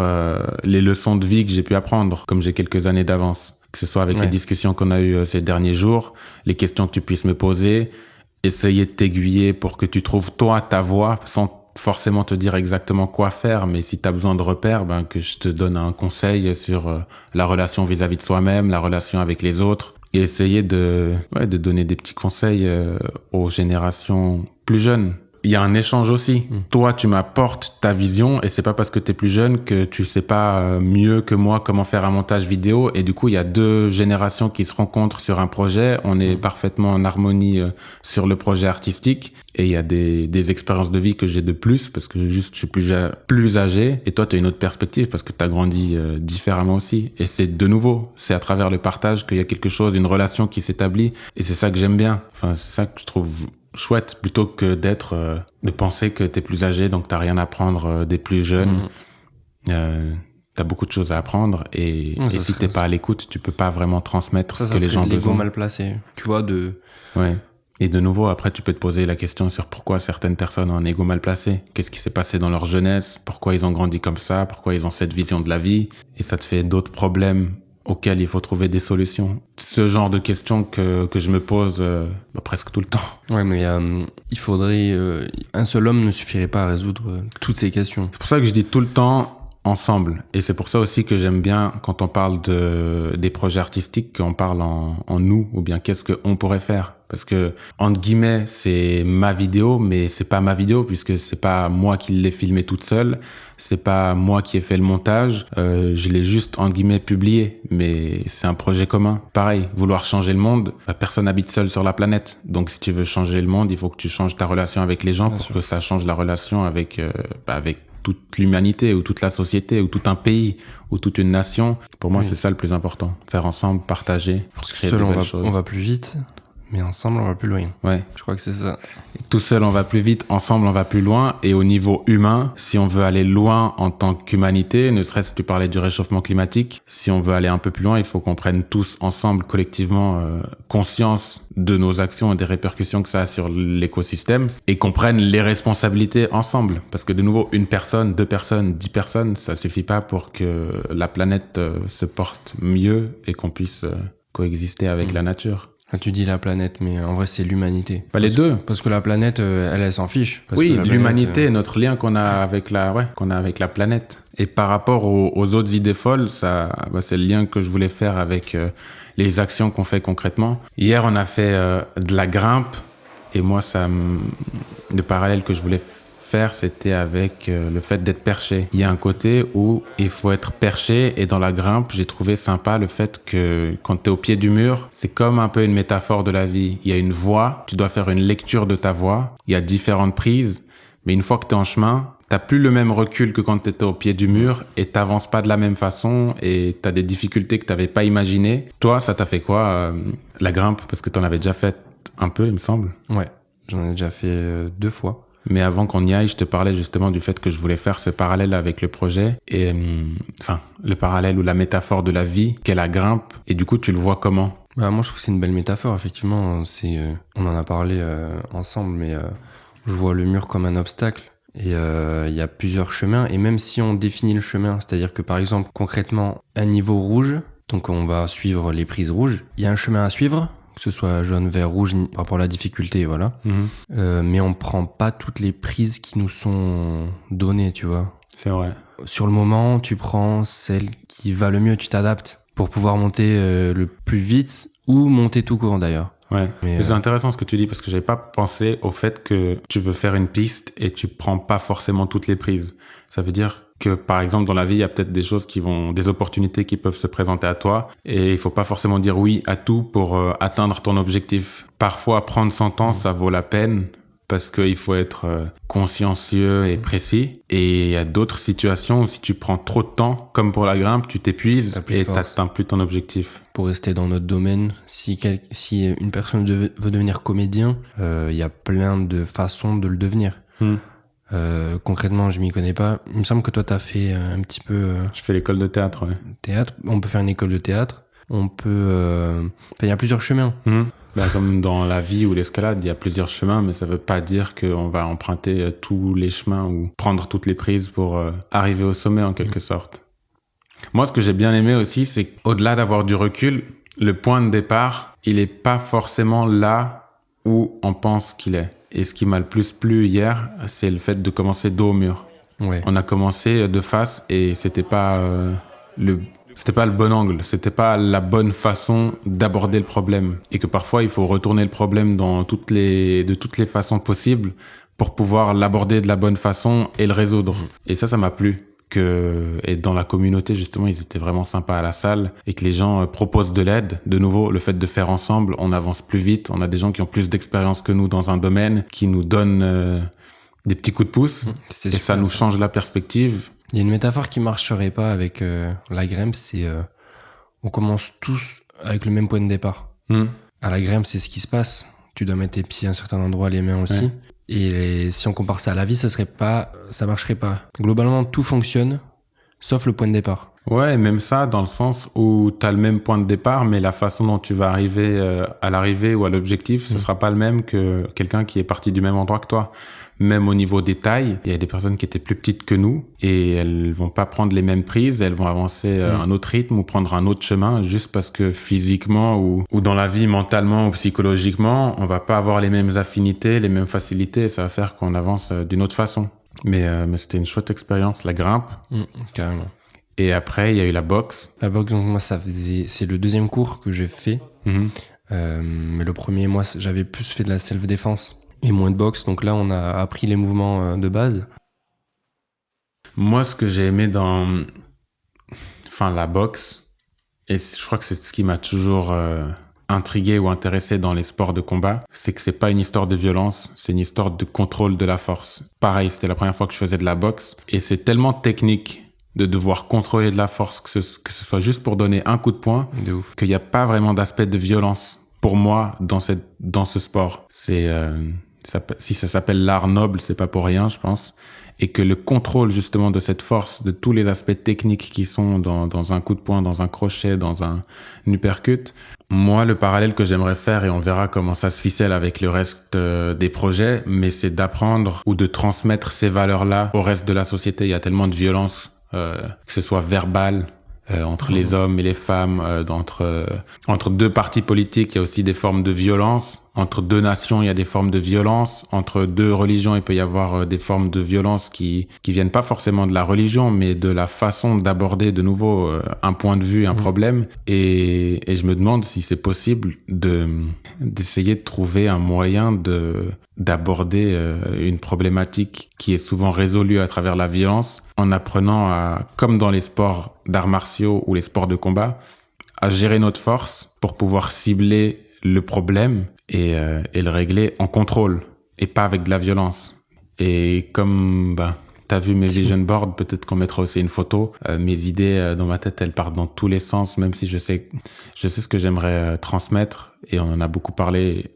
les leçons de vie que j'ai pu apprendre, comme j'ai quelques années d'avance. Que ce soit avec les discussions qu'on a eues ces derniers jours, les questions que tu puisses me poser, essayer de t'aiguiller pour que tu trouves toi ta voie, sans forcément te dire exactement quoi faire, mais si tu as besoin de repères, que je te donne un conseil sur la relation vis-à-vis de soi-même, la relation avec les autres, et essayer de donner des petits conseils aux générations plus jeunes. Il y a un échange aussi. Toi, tu m'apportes ta vision et c'est pas parce que t'es plus jeune que tu sais pas mieux que moi comment faire un montage vidéo. Et du coup, il y a deux générations qui se rencontrent sur un projet. On est parfaitement en harmonie sur le projet artistique. Et il y a des expériences de vie que j'ai de plus parce que juste je suis plus âgé. Et toi, tu as une autre perspective parce que tu as grandi différemment aussi. Et c'est de nouveau, c'est à travers le partage qu'il y a quelque chose, une relation qui s'établit. Et c'est ça que j'aime bien. Enfin, c'est ça que je trouve chouette, plutôt que de penser que t'es plus âgé, donc t'as rien à apprendre des plus jeunes. T'as beaucoup de choses à apprendre et si t'es pas à l'écoute, tu peux pas vraiment transmettre ce que les gens ont besoin. L'ego mal placé, tu vois, Ouais. Et de nouveau, après, tu peux te poser la question sur pourquoi certaines personnes ont un ego mal placé. Qu'est-ce qui s'est passé dans leur jeunesse? Pourquoi ils ont grandi comme ça? Pourquoi ils ont cette vision de la vie? Et ça te fait d'autres problèmes auxquels il faut trouver des solutions. Ce genre de questions que je me pose presque tout le temps. Ouais, mais il faudrait... un seul homme ne suffirait pas à résoudre toutes ces questions. C'est pour ça que je dis tout le temps ensemble. Et c'est pour ça aussi que j'aime bien quand on parle des projets artistiques, qu'on parle en nous, ou bien qu'est-ce qu'on pourrait faire. Parce que, entre guillemets, c'est ma vidéo, mais c'est pas ma vidéo puisque c'est pas moi qui l'ai filmé toute seule. C'est pas moi qui ai fait le montage. Je l'ai juste, entre guillemets, publié. Mais c'est un projet commun. Pareil, vouloir changer le monde, personne n'habite seul sur la planète. Donc, si tu veux changer le monde, il faut que tu changes ta relation avec les gens pour que ça change la relation avec toute l'humanité ou toute la société ou tout un pays ou toute une nation. Pour moi, c'est ça le plus important. Faire ensemble, partager, pour créer de belles choses. On va plus vite. Mais ensemble, on va plus loin. Ouais. Je crois que c'est ça. Tout seul, on va plus vite. Ensemble, on va plus loin. Et au niveau humain, si on veut aller loin en tant qu'humanité, ne serait-ce que tu parlais du réchauffement climatique, si on veut aller un peu plus loin, il faut qu'on prenne tous ensemble, collectivement, conscience de nos actions et des répercussions que ça a sur l'écosystème et qu'on prenne les responsabilités ensemble. Parce que de nouveau, une personne, 2 personnes, 10 personnes, ça suffit pas pour que la planète se porte mieux et qu'on puisse coexister avec la nature. Là, tu dis la planète, mais en vrai, c'est l'humanité. Les deux. Parce que la planète, elle s'en fiche. Oui, l'humanité, notre lien qu'on a avec la planète. Et par rapport aux autres idées folles, ça, c'est le lien que je voulais faire avec les actions qu'on fait concrètement. Hier, on a fait de la grimpe. Et moi, le parallèle que je voulais faire, c'était avec le fait d'être perché. Il y a un côté où il faut être perché et dans la grimpe, j'ai trouvé sympa le fait que quand t'es au pied du mur, c'est comme un peu une métaphore de la vie. Il y a une voie, tu dois faire une lecture de ta voie, il y a différentes prises, mais une fois que t'es en chemin, t'as plus le même recul que quand t'étais au pied du mur et t'avances pas de la même façon et t'as des difficultés que t'avais pas imaginées. Toi, ça t'a fait quoi, la grimpe? Parce que t'en avais déjà fait un peu, il me semble. Ouais, j'en ai déjà fait 2 fois. Mais avant qu'on y aille, je te parlais justement du fait que je voulais faire ce parallèle avec le projet et le parallèle ou la métaphore de la vie qu'est la grimpe. Et du coup, tu le vois comment? Moi, je trouve que c'est une belle métaphore, effectivement. On en a parlé ensemble, mais je vois le mur comme un obstacle. Et il y a plusieurs chemins. Et même si on définit le chemin, c'est-à-dire que par exemple, concrètement, un niveau rouge, donc on va suivre les prises rouges, il y a un chemin à suivre, que ce soit jaune, vert, rouge, par rapport à la difficulté, voilà. Mais on prend pas toutes les prises qui nous sont données, tu vois. C'est vrai. Sur le moment, tu prends celle qui va le mieux, tu t'adaptes pour pouvoir monter le plus vite ou monter tout court d'ailleurs. Ouais. Mais c'est intéressant ce que tu dis parce que j'avais pas pensé au fait que tu veux faire une piste et tu prends pas forcément toutes les prises. Ça veut dire que par exemple dans la vie il y a peut-être des opportunités qui peuvent se présenter à toi et il faut pas forcément dire oui à tout pour atteindre ton objectif. Parfois prendre son temps ça vaut la peine parce qu'il faut être consciencieux et précis, et il y a d'autres situations où si tu prends trop de temps comme pour la grimpe tu t'épuises et t'atteins plus ton objectif. Pour rester dans notre domaine, si une personne veut devenir comédien, il y a plein de façons de le devenir. Concrètement, je m'y connais pas. Il me semble que toi, t'as fait un petit peu... Je fais l'école de théâtre, ouais. Théâtre. On peut faire une école de théâtre. On peut... il y a plusieurs chemins. Comme dans la vie ou l'escalade, il y a plusieurs chemins, mais ça veut pas dire qu'on va emprunter tous les chemins ou prendre toutes les prises pour arriver au sommet, en quelque sorte. Moi, ce que j'ai bien aimé aussi, c'est qu'au-delà d'avoir du recul, le point de départ, il est pas forcément là où on pense qu'il est. Et ce qui m'a le plus plu hier, c'est le fait de commencer dos au mur. Ouais. On a commencé de face et c'était pas le bon angle, c'était pas la bonne façon d'aborder le problème. Et que parfois, il faut retourner le problème de toutes les façons possibles pour pouvoir l'aborder de la bonne façon et le résoudre. Et ça m'a plu. Et dans la communauté, justement, ils étaient vraiment sympas à la salle et que les gens proposent de l'aide. De nouveau, le fait de faire ensemble, on avance plus vite. On a des gens qui ont plus d'expérience que nous dans un domaine, qui nous donnent des petits coups de pouce. Et ça nous change la perspective. Il y a une métaphore qui marcherait pas avec la grimpe, c'est on commence tous avec le même point de départ. À la grimpe, c'est ce qui se passe. Tu dois mettre tes pieds à un certain endroit, les mains aussi. Ouais. Et si on compare ça à la vie, ça marcherait pas. Globalement, tout fonctionne, sauf le point de départ. Ouais, même ça, dans le sens où t'as le même point de départ, mais la façon dont tu vas arriver à l'arrivée ou à l'objectif, ce sera pas le même que quelqu'un qui est parti du même endroit que toi. Même au niveau des tailles, il y a des personnes qui étaient plus petites que nous et elles vont pas prendre les mêmes prises, elles vont avancer un autre rythme ou prendre un autre chemin juste parce que physiquement ou dans la vie, mentalement ou psychologiquement, on va pas avoir les mêmes affinités, les mêmes facilités et ça va faire qu'on avance d'une autre façon. Mais c'était une chouette expérience, la grimpe. Carrément. Et après, il y a eu la boxe. La boxe, donc moi, c'est le deuxième cours que j'ai fait. Mais le premier, moi, j'avais plus fait de la self-défense et moins de boxe. Donc là, on a appris les mouvements de base. Moi, ce que j'ai aimé dans la boxe, et je crois que c'est ce qui m'a toujours intrigué ou intéressé dans les sports de combat, c'est que c'est pas une histoire de violence, c'est une histoire de contrôle de la force. Pareil, c'était la première fois que je faisais de la boxe et c'est tellement technique de devoir contrôler de la force, que ce soit juste pour donner un coup de poing, qu'il n'y a pas vraiment d'aspect de violence pour moi dans ce sport. Si ça s'appelle l'art noble, c'est pas pour rien, je pense. Et que le contrôle justement de cette force, de tous les aspects techniques qui sont dans un coup de poing, dans un crochet, dans un uppercut, moi, le parallèle que j'aimerais faire, et on verra comment ça se ficelle avec le reste des projets, mais c'est d'apprendre ou de transmettre ces valeurs-là au reste de la société. Il y a tellement de violence, que ce soit verbale, entre les hommes et les femmes, entre deux partis politiques, il y a aussi des formes de violence. Entre deux nations, il y a des formes de violence. Entre deux religions, il peut y avoir des formes de violence qui viennent pas forcément de la religion, mais de la façon d'aborder de nouveau un point de vue, un problème. Et je me demande si c'est possible d'essayer de trouver un moyen d'aborder une problématique qui est souvent résolue à travers la violence en apprenant comme dans les sports d'arts martiaux ou les sports de combat, à gérer notre force pour pouvoir cibler le problème et le régler en contrôle et pas avec de la violence. Et comme t'as vu mes vision boards, peut-être qu'on mettra aussi une photo. Mes idées dans ma tête, elles partent dans tous les sens, même si je sais ce que j'aimerais transmettre et on en a beaucoup parlé.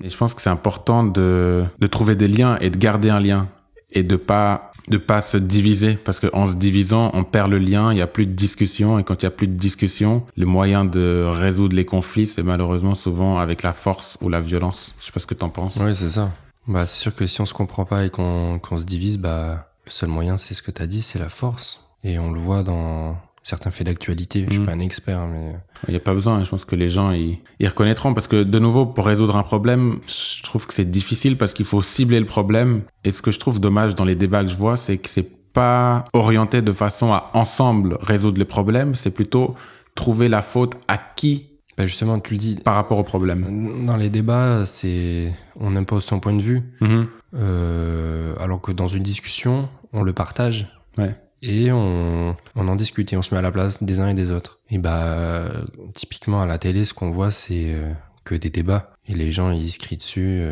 Et je pense que c'est important de trouver des liens et de garder un lien et de pas se diviser, parce que en se divisant, on perd le lien, il y a plus de discussion, et quand il y a plus de discussion, le moyen de résoudre les conflits, c'est malheureusement souvent avec la force ou la violence. Je sais pas ce que t'en penses. Oui, c'est ça. C'est sûr que si on se comprend pas et qu'on se divise, le seul moyen, c'est ce que t'as dit, c'est la force. Et on le voit dans certains faits d'actualité. Je suis pas un expert, mais... Il n'y a pas besoin, je pense que les gens, ils reconnaîtront, parce que de nouveau, pour résoudre un problème, je trouve que c'est difficile parce qu'il faut cibler le problème. Et ce que je trouve dommage dans les débats que je vois, c'est que c'est pas orienté de façon à ensemble résoudre le problème, c'est plutôt trouver la faute à qui. Justement, tu le dis. Par rapport au problème. Dans les débats, on impose son point de vue, alors que dans une discussion, on le partage. Ouais. et on en discute et on se met à la place des uns et des autres. Et typiquement à la télé, ce qu'on voit, c'est que des débats. Et les gens, ils se crient dessus.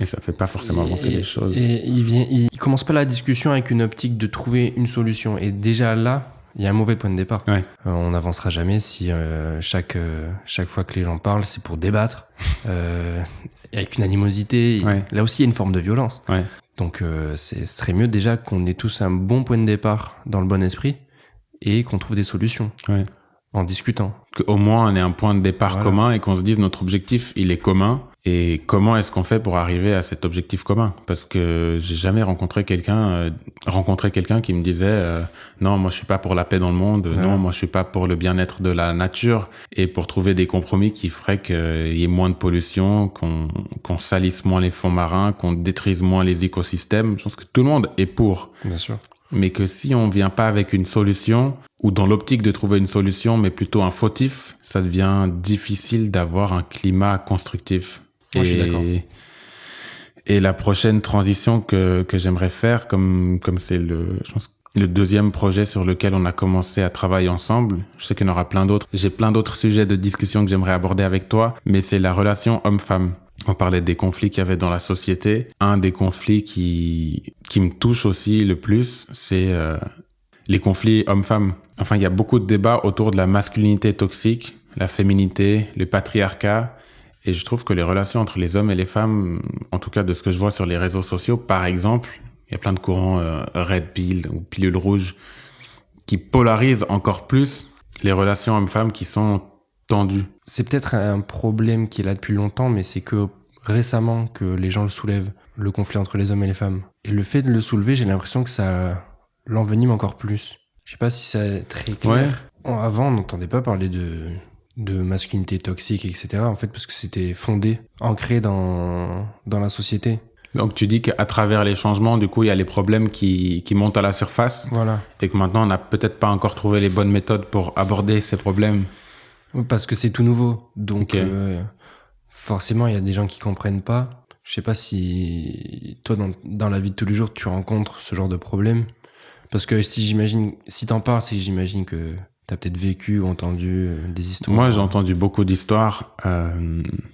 Et ça fait pas forcément avancer les choses. Et il commence pas la discussion avec une optique de trouver une solution. Et déjà là, il y a un mauvais point de départ. Ouais. On n'avancera jamais si chaque fois que les gens parlent, c'est pour débattre. Avec une animosité. Ouais. Là aussi, il y a une forme de violence. Ouais. Donc, ce serait mieux déjà qu'on ait tous un bon point de départ dans le bon esprit et qu'on trouve des solutions en discutant. Qu'au moins, on ait un point de départ commun et qu'on se dise notre objectif, il est commun. Et comment est-ce qu'on fait pour arriver à cet objectif commun? Parce que j'ai jamais rencontré quelqu'un qui me disait non, moi je suis pas pour la paix dans le monde, non, moi je suis pas pour le bien-être de la nature, et pour trouver des compromis qui feraient qu'il y ait moins de pollution, qu'on salisse moins les fonds marins, qu'on détruise moins les écosystèmes. Je pense que tout le monde est pour. Bien sûr. Mais que si on vient pas avec une solution, ou dans l'optique de trouver une solution, mais plutôt un fautif, ça devient difficile d'avoir un climat constructif. Moi, je suis d'accord. Et la prochaine transition que j'aimerais faire, comme c'est je pense, le deuxième projet sur lequel on a commencé à travailler ensemble, je sais qu'il y en aura plein d'autres. J'ai plein d'autres sujets de discussion que j'aimerais aborder avec toi, mais c'est la relation homme-femme. On parlait des conflits qu'il y avait dans la société. Un des conflits qui me touche aussi le plus, c'est les conflits hommes-femmes. Enfin, il y a beaucoup de débats autour de la masculinité toxique, la féminité, le patriarcat. Et je trouve que les relations entre les hommes et les femmes, en tout cas de ce que je vois sur les réseaux sociaux, par exemple, il y a plein de courants Red Pill ou pilule rouge qui polarisent encore plus les relations hommes-femmes qui sont tendues. C'est peut-être un problème qui est là depuis longtemps, mais c'est que récemment que les gens le soulèvent, le conflit entre les hommes et les femmes. Et le fait de le soulever, j'ai l'impression que ça l'envenime encore plus. Je sais pas si c'est très clair. Ouais. Avant, on n'entendait pas parler de masculinité toxique, etc. En fait, parce que c'était fondé, ancré dans la société. Donc tu dis qu'à travers les changements, du coup, il y a les problèmes qui montent à la surface. Voilà. Et que maintenant, on n'a peut-être pas encore trouvé les bonnes méthodes pour aborder ces problèmes. Parce que c'est tout nouveau. Donc, forcément, il y a des gens qui comprennent pas. Je sais pas si toi, dans la vie de tous les jours, tu rencontres ce genre de problème. Parce que si t'en parles, c'est que j'imagine que t'as peut-être vécu ou entendu des histoires. Moi, j'ai entendu beaucoup d'histoires,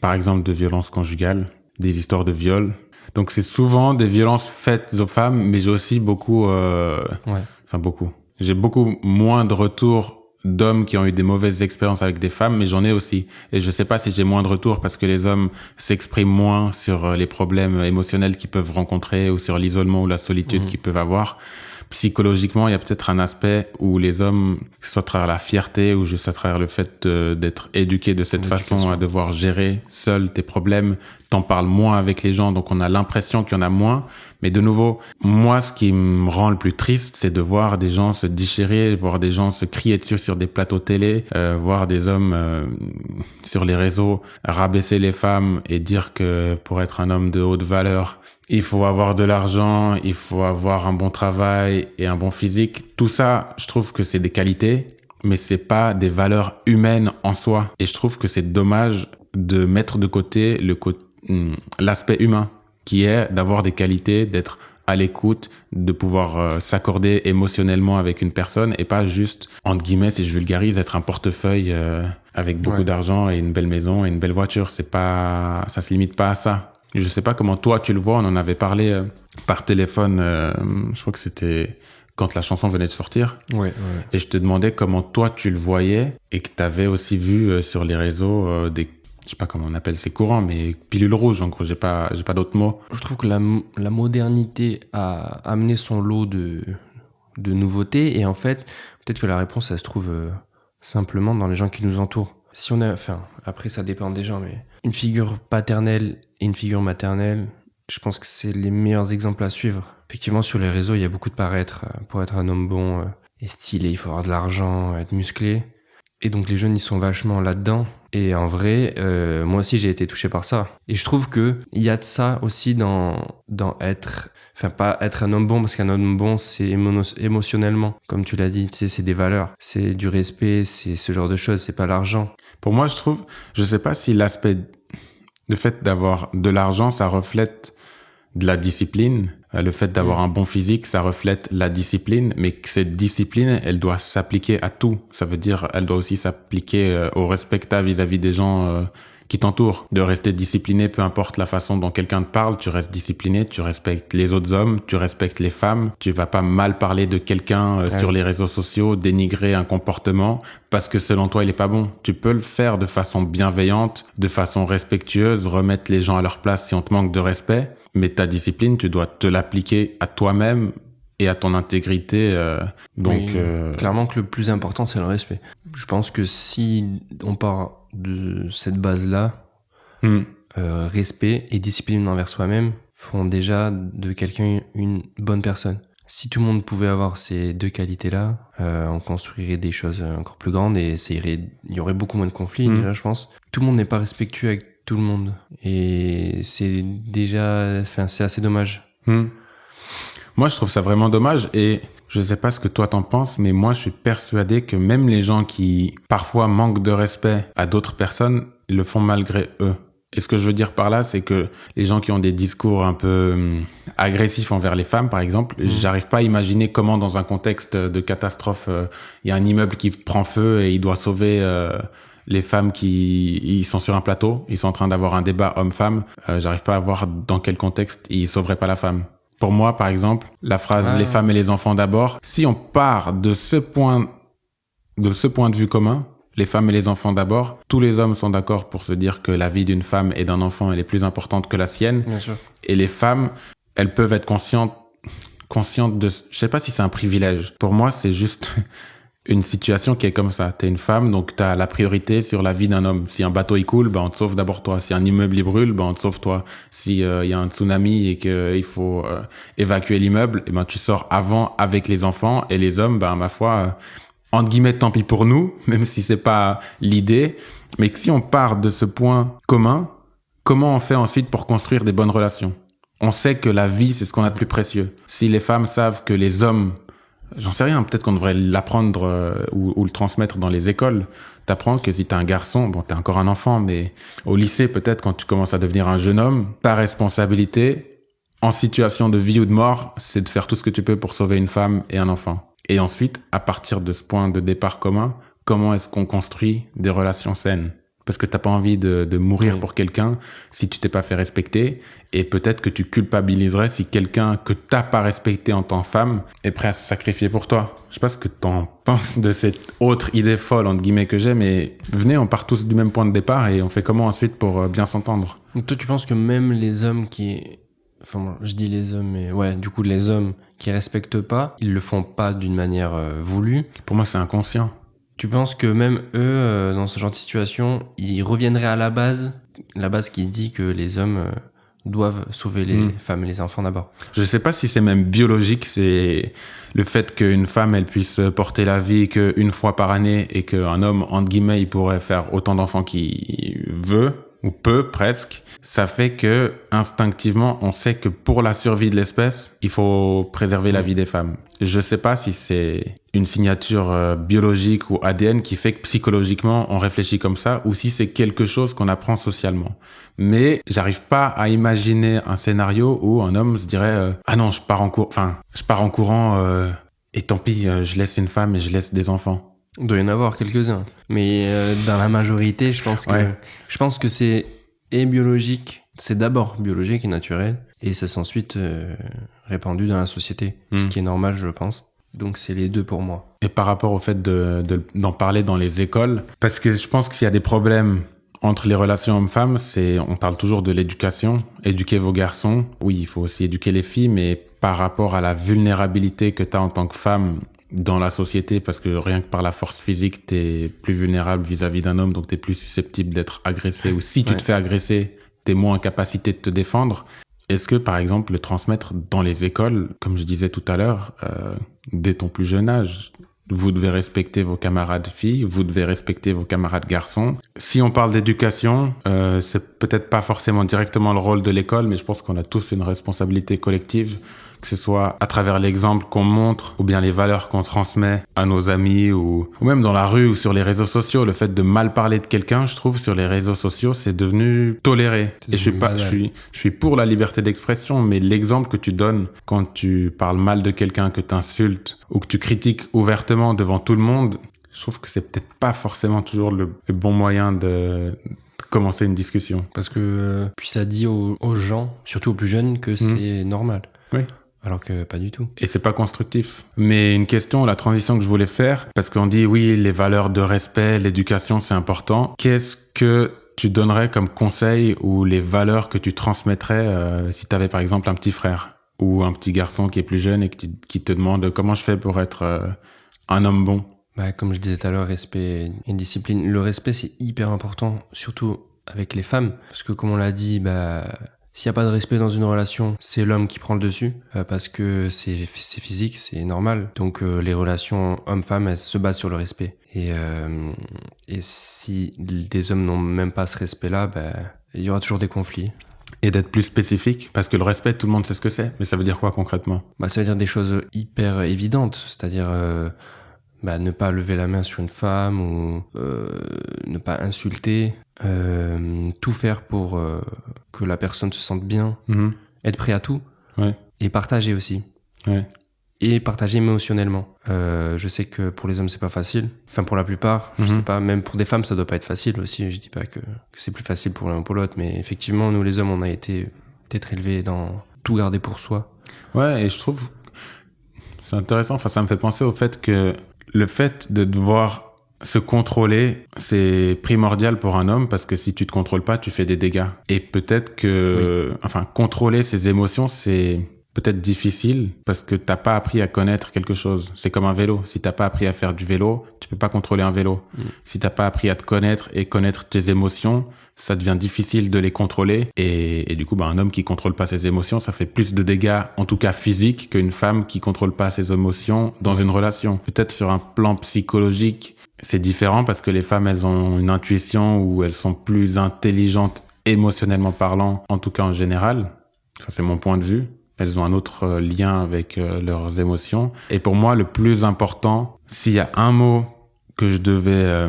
par exemple de violences conjugales, des histoires de viol. Donc, c'est souvent des violences faites aux femmes, mais j'ai aussi j'ai beaucoup moins de retours d'hommes qui ont eu des mauvaises expériences avec des femmes, mais j'en ai aussi. Et je sais pas si j'ai moins de retours parce que les hommes s'expriment moins sur les problèmes émotionnels qu'ils peuvent rencontrer ou sur l'isolement ou la solitude qu'ils peuvent avoir. Psychologiquement, il y a peut-être un aspect où les hommes, que ce soit à travers la fierté ou juste à travers le fait d'être éduqués de cette façon, à devoir gérer seul tes problèmes, t'en parles moins avec les gens, donc on a l'impression qu'il y en a moins. Mais de nouveau, moi, ce qui me rend le plus triste, c'est de voir des gens se déchirer, voir des gens se crier dessus sur des plateaux télé, voir des hommes sur les réseaux rabaisser les femmes et dire que pour être un homme de haute valeur, il faut avoir de l'argent, il faut avoir un bon travail et un bon physique. Tout ça, je trouve que c'est des qualités, mais c'est pas des valeurs humaines en soi. Et je trouve que c'est dommage de mettre de côté l'aspect humain, qui est d'avoir des qualités, d'être à l'écoute, de pouvoir s'accorder émotionnellement avec une personne et pas juste, entre guillemets, si je vulgarise, être un portefeuille avec beaucoup d'argent et une belle maison et une belle voiture. Ça se limite pas à ça. Je sais pas comment toi tu le vois, on en avait parlé par téléphone, je crois que c'était quand la chanson venait de sortir. Ouais. Et je te demandais comment toi tu le voyais et que t'avais aussi vu sur les réseaux je sais pas comment on appelle ces courants, mais pilule rouge, en gros, j'ai pas d'autres mots. Je trouve que la modernité a amené son lot de nouveautés et en fait, peut-être que la réponse, elle se trouve simplement dans les gens qui nous entourent. Si on a, après ça dépend des gens, mais une figure paternelle et une figure maternelle, je pense que c'est les meilleurs exemples à suivre. Effectivement, sur les réseaux, il y a beaucoup de paraître. Pour être un homme bon et stylé, il faut avoir de l'argent, être musclé. Et donc les jeunes, ils sont vachement là-dedans. Et en vrai, moi aussi, j'ai été touché par ça. Et je trouve que il y a de ça aussi dans être, pas être un homme bon, parce qu'un homme bon, c'est émotionnellement, comme tu l'as dit, tu sais, c'est des valeurs, c'est du respect, c'est ce genre de choses, c'est pas l'argent. Pour moi, je sais pas si le fait d'avoir de l'argent, ça reflète de la discipline. Le fait d'avoir un bon physique, ça reflète la discipline, mais que cette discipline, elle doit s'appliquer à tout. Ça veut dire, elle doit aussi s'appliquer au respect que t'as vis-à-vis des gens qui t'entourent. De rester discipliné, peu importe la façon dont quelqu'un te parle, tu restes discipliné, tu respectes les autres hommes, tu respectes les femmes, tu vas pas mal parler de quelqu'un sur les réseaux sociaux, dénigrer un comportement parce que selon toi il est pas bon. Tu peux le faire de façon bienveillante, de façon respectueuse, remettre les gens à leur place si on te manque de respect, mais ta discipline, tu dois te l'appliquer à toi-même et à ton intégrité. Clairement que le plus important, c'est le respect. Je pense que si on part de cette base-là, respect et discipline envers soi-même font déjà de quelqu'un une bonne personne. Si tout le monde pouvait avoir ces deux qualités-là, on construirait des choses encore plus grandes et il y aurait beaucoup moins de conflits, déjà, je pense. Tout le monde n'est pas respectueux avec tout le monde. Et c'est assez dommage. Moi, je trouve ça vraiment dommage et je sais pas ce que toi t'en penses, mais moi, je suis persuadé que même les gens qui, parfois, manquent de respect à d'autres personnes, le font malgré eux. Et ce que je veux dire par là, c'est que les gens qui ont des discours un peu agressifs envers les femmes, par exemple, j'arrive pas à imaginer comment, dans un contexte de catastrophe, il y a un immeuble qui prend feu et il doit sauver les femmes ils sont sur un plateau, ils sont en train d'avoir un débat homme-femme. J'arrive pas à voir dans quel contexte ils sauveraient pas la femme. Pour moi, par exemple, la phrase « les femmes et les enfants d'abord », si on part de ce point de vue commun, les femmes et les enfants d'abord, tous les hommes sont d'accord pour se dire que la vie d'une femme et d'un enfant, elle est plus importante que la sienne. Bien sûr. Et les femmes, elles peuvent être conscientes de... Je sais pas si c'est un privilège. Pour moi, c'est juste une situation qui est comme ça. T'es une femme, donc t'as la priorité sur la vie d'un homme. Si un bateau il coule, on te sauve d'abord toi. Si un immeuble il brûle, on te sauve toi. Si y a un tsunami et qu'il faut évacuer l'immeuble, tu sors avant avec les enfants et les hommes, ma foi, entre guillemets, tant pis pour nous, même si c'est pas l'idée. Mais que si on part de ce point commun, comment on fait ensuite pour construire des bonnes relations? On sait que la vie, c'est ce qu'on a de plus précieux. Si les femmes savent que les hommes, j'en sais rien, peut-être qu'on devrait l'apprendre ou le transmettre dans les écoles. T'apprends que si t'es un garçon, t'es encore un enfant, mais au lycée, peut-être quand tu commences à devenir un jeune homme, ta responsabilité, en situation de vie ou de mort, c'est de faire tout ce que tu peux pour sauver une femme et un enfant. Et ensuite, à partir de ce point de départ commun, comment est-ce qu'on construit des relations saines? Parce que t'as pas envie de mourir pour quelqu'un si tu t'es pas fait respecter. Et peut-être que tu culpabiliserais si quelqu'un que t'as pas respecté en tant que femme est prêt à se sacrifier pour toi. Je sais pas ce que t'en penses de cette autre idée folle, entre guillemets, que j'ai, mais venez, on part tous du même point de départ et on fait comment ensuite pour bien s'entendre? Donc toi, tu penses que même les hommes qui... Enfin, je dis les hommes, mais ouais, du coup, les hommes qui respectent pas, ils le font pas d'une manière voulue. Pour moi, c'est inconscient. Tu penses que même eux, dans ce genre de situation, ils reviendraient à la base qui dit que les hommes doivent sauver les femmes et les enfants d'abord? Je sais pas si c'est même biologique, c'est le fait qu'une femme, elle puisse porter la vie qu'une fois par année et qu'un homme, entre guillemets, il pourrait faire autant d'enfants qu'il veut. Ou peu, presque, ça fait que, instinctivement, on sait que pour la survie de l'espèce, il faut préserver la vie des femmes. Je sais pas si c'est une signature biologique ou ADN qui fait que psychologiquement, on réfléchit comme ça, ou si c'est quelque chose qu'on apprend socialement. Mais j'arrive pas à imaginer un scénario où un homme se dirait « Ah non, je pars en courant et tant pis, je laisse une femme et je laisse des enfants. » Il doit y en avoir quelques-uns. Mais dans la majorité, je pense que c'est biologique. C'est d'abord biologique et naturel. Et ça s'est ensuite répandu dans la société. Ce qui est normal, je pense. Donc c'est les deux pour moi. Et par rapport au fait d'en parler dans les écoles, parce que je pense qu'il y a des problèmes entre les relations hommes-femmes, on parle toujours de l'éducation, éduquer vos garçons. Oui, il faut aussi éduquer les filles, mais par rapport à la vulnérabilité que tu as en tant que femme dans la société, parce que rien que par la force physique, t'es plus vulnérable vis-à-vis d'un homme, donc t'es plus susceptible d'être agressé. Ou si tu te fais agresser, t'es moins en capacité de te défendre. Est-ce que, par exemple, le transmettre dans les écoles, comme je disais tout à l'heure, dès ton plus jeune âge, vous devez respecter vos camarades filles, vous devez respecter vos camarades garçons. Si on parle d'éducation, c'est peut-être pas forcément directement le rôle de l'école, mais je pense qu'on a tous une responsabilité collective que ce soit à travers l'exemple qu'on montre ou bien les valeurs qu'on transmet à nos amis ou même dans la rue ou sur les réseaux sociaux. Le fait de mal parler de quelqu'un, je trouve, sur les réseaux sociaux, c'est devenu toléré. Et je suis pour la liberté d'expression, mais l'exemple que tu donnes quand tu parles mal de quelqu'un, que tu insultes ou que tu critiques ouvertement devant tout le monde, je trouve que c'est peut-être pas forcément toujours le bon moyen de commencer une discussion. Parce que puis ça dit aux gens, surtout aux plus jeunes, que c'est normal. Oui. Alors que pas du tout. Et c'est pas constructif. Mais une question, la transition que je voulais faire, parce qu'on dit oui, les valeurs de respect, l'éducation, c'est important. Qu'est-ce que tu donnerais comme conseil ou les valeurs que tu transmettrais si tu avais par exemple un petit frère ou un petit garçon qui est plus jeune et qui te demande comment je fais pour être un homme bon? Comme je disais tout à l'heure, respect et discipline. Le respect, c'est hyper important, surtout avec les femmes. Parce que comme on l'a dit, s'il n'y a pas de respect dans une relation, c'est l'homme qui prend le dessus. Parce que c'est physique, c'est normal. Donc les relations homme-femme, elles se basent sur le respect. Et si des hommes n'ont même pas ce respect-là, il y aura toujours des conflits. Et d'être plus spécifique, parce que le respect, tout le monde sait ce que c'est. Mais ça veut dire quoi concrètement? Ça veut dire des choses hyper évidentes. C'est-à-dire... ne pas lever la main sur une femme ou ne pas insulter, tout faire pour que la personne se sente bien, être prêt à tout, et partager aussi. Et partager émotionnellement. Je sais que pour les hommes c'est pas facile, enfin pour la plupart, je sais pas, même pour des femmes ça doit pas être facile aussi, je dis pas que c'est plus facile pour l'un ou pour l'autre, mais effectivement nous les hommes on a été peut-être élevés dans tout garder pour soi. Ouais, et je trouve c'est intéressant, ça me fait penser au fait que le fait de devoir se contrôler, c'est primordial pour un homme parce que si tu te contrôles pas, tu fais des dégâts. Et peut-être que, contrôler ses émotions, c'est peut-être difficile parce que t'as pas appris à connaître quelque chose. C'est comme un vélo. Si t'as pas appris à faire du vélo, tu peux pas contrôler un vélo. Si t'as pas appris à te connaître et connaître tes émotions, ça devient difficile de les contrôler. Et du coup, un homme qui contrôle pas ses émotions, ça fait plus de dégâts, en tout cas physiques, qu'une femme qui contrôle pas ses émotions dans une relation. Peut-être sur un plan psychologique, c'est différent parce que les femmes, elles ont une intuition ou elles sont plus intelligentes émotionnellement parlant, en tout cas en général. Ça, c'est mon point de vue. Elles ont un autre lien avec leurs émotions. Et pour moi, le plus important, s'il y a un mot que je devais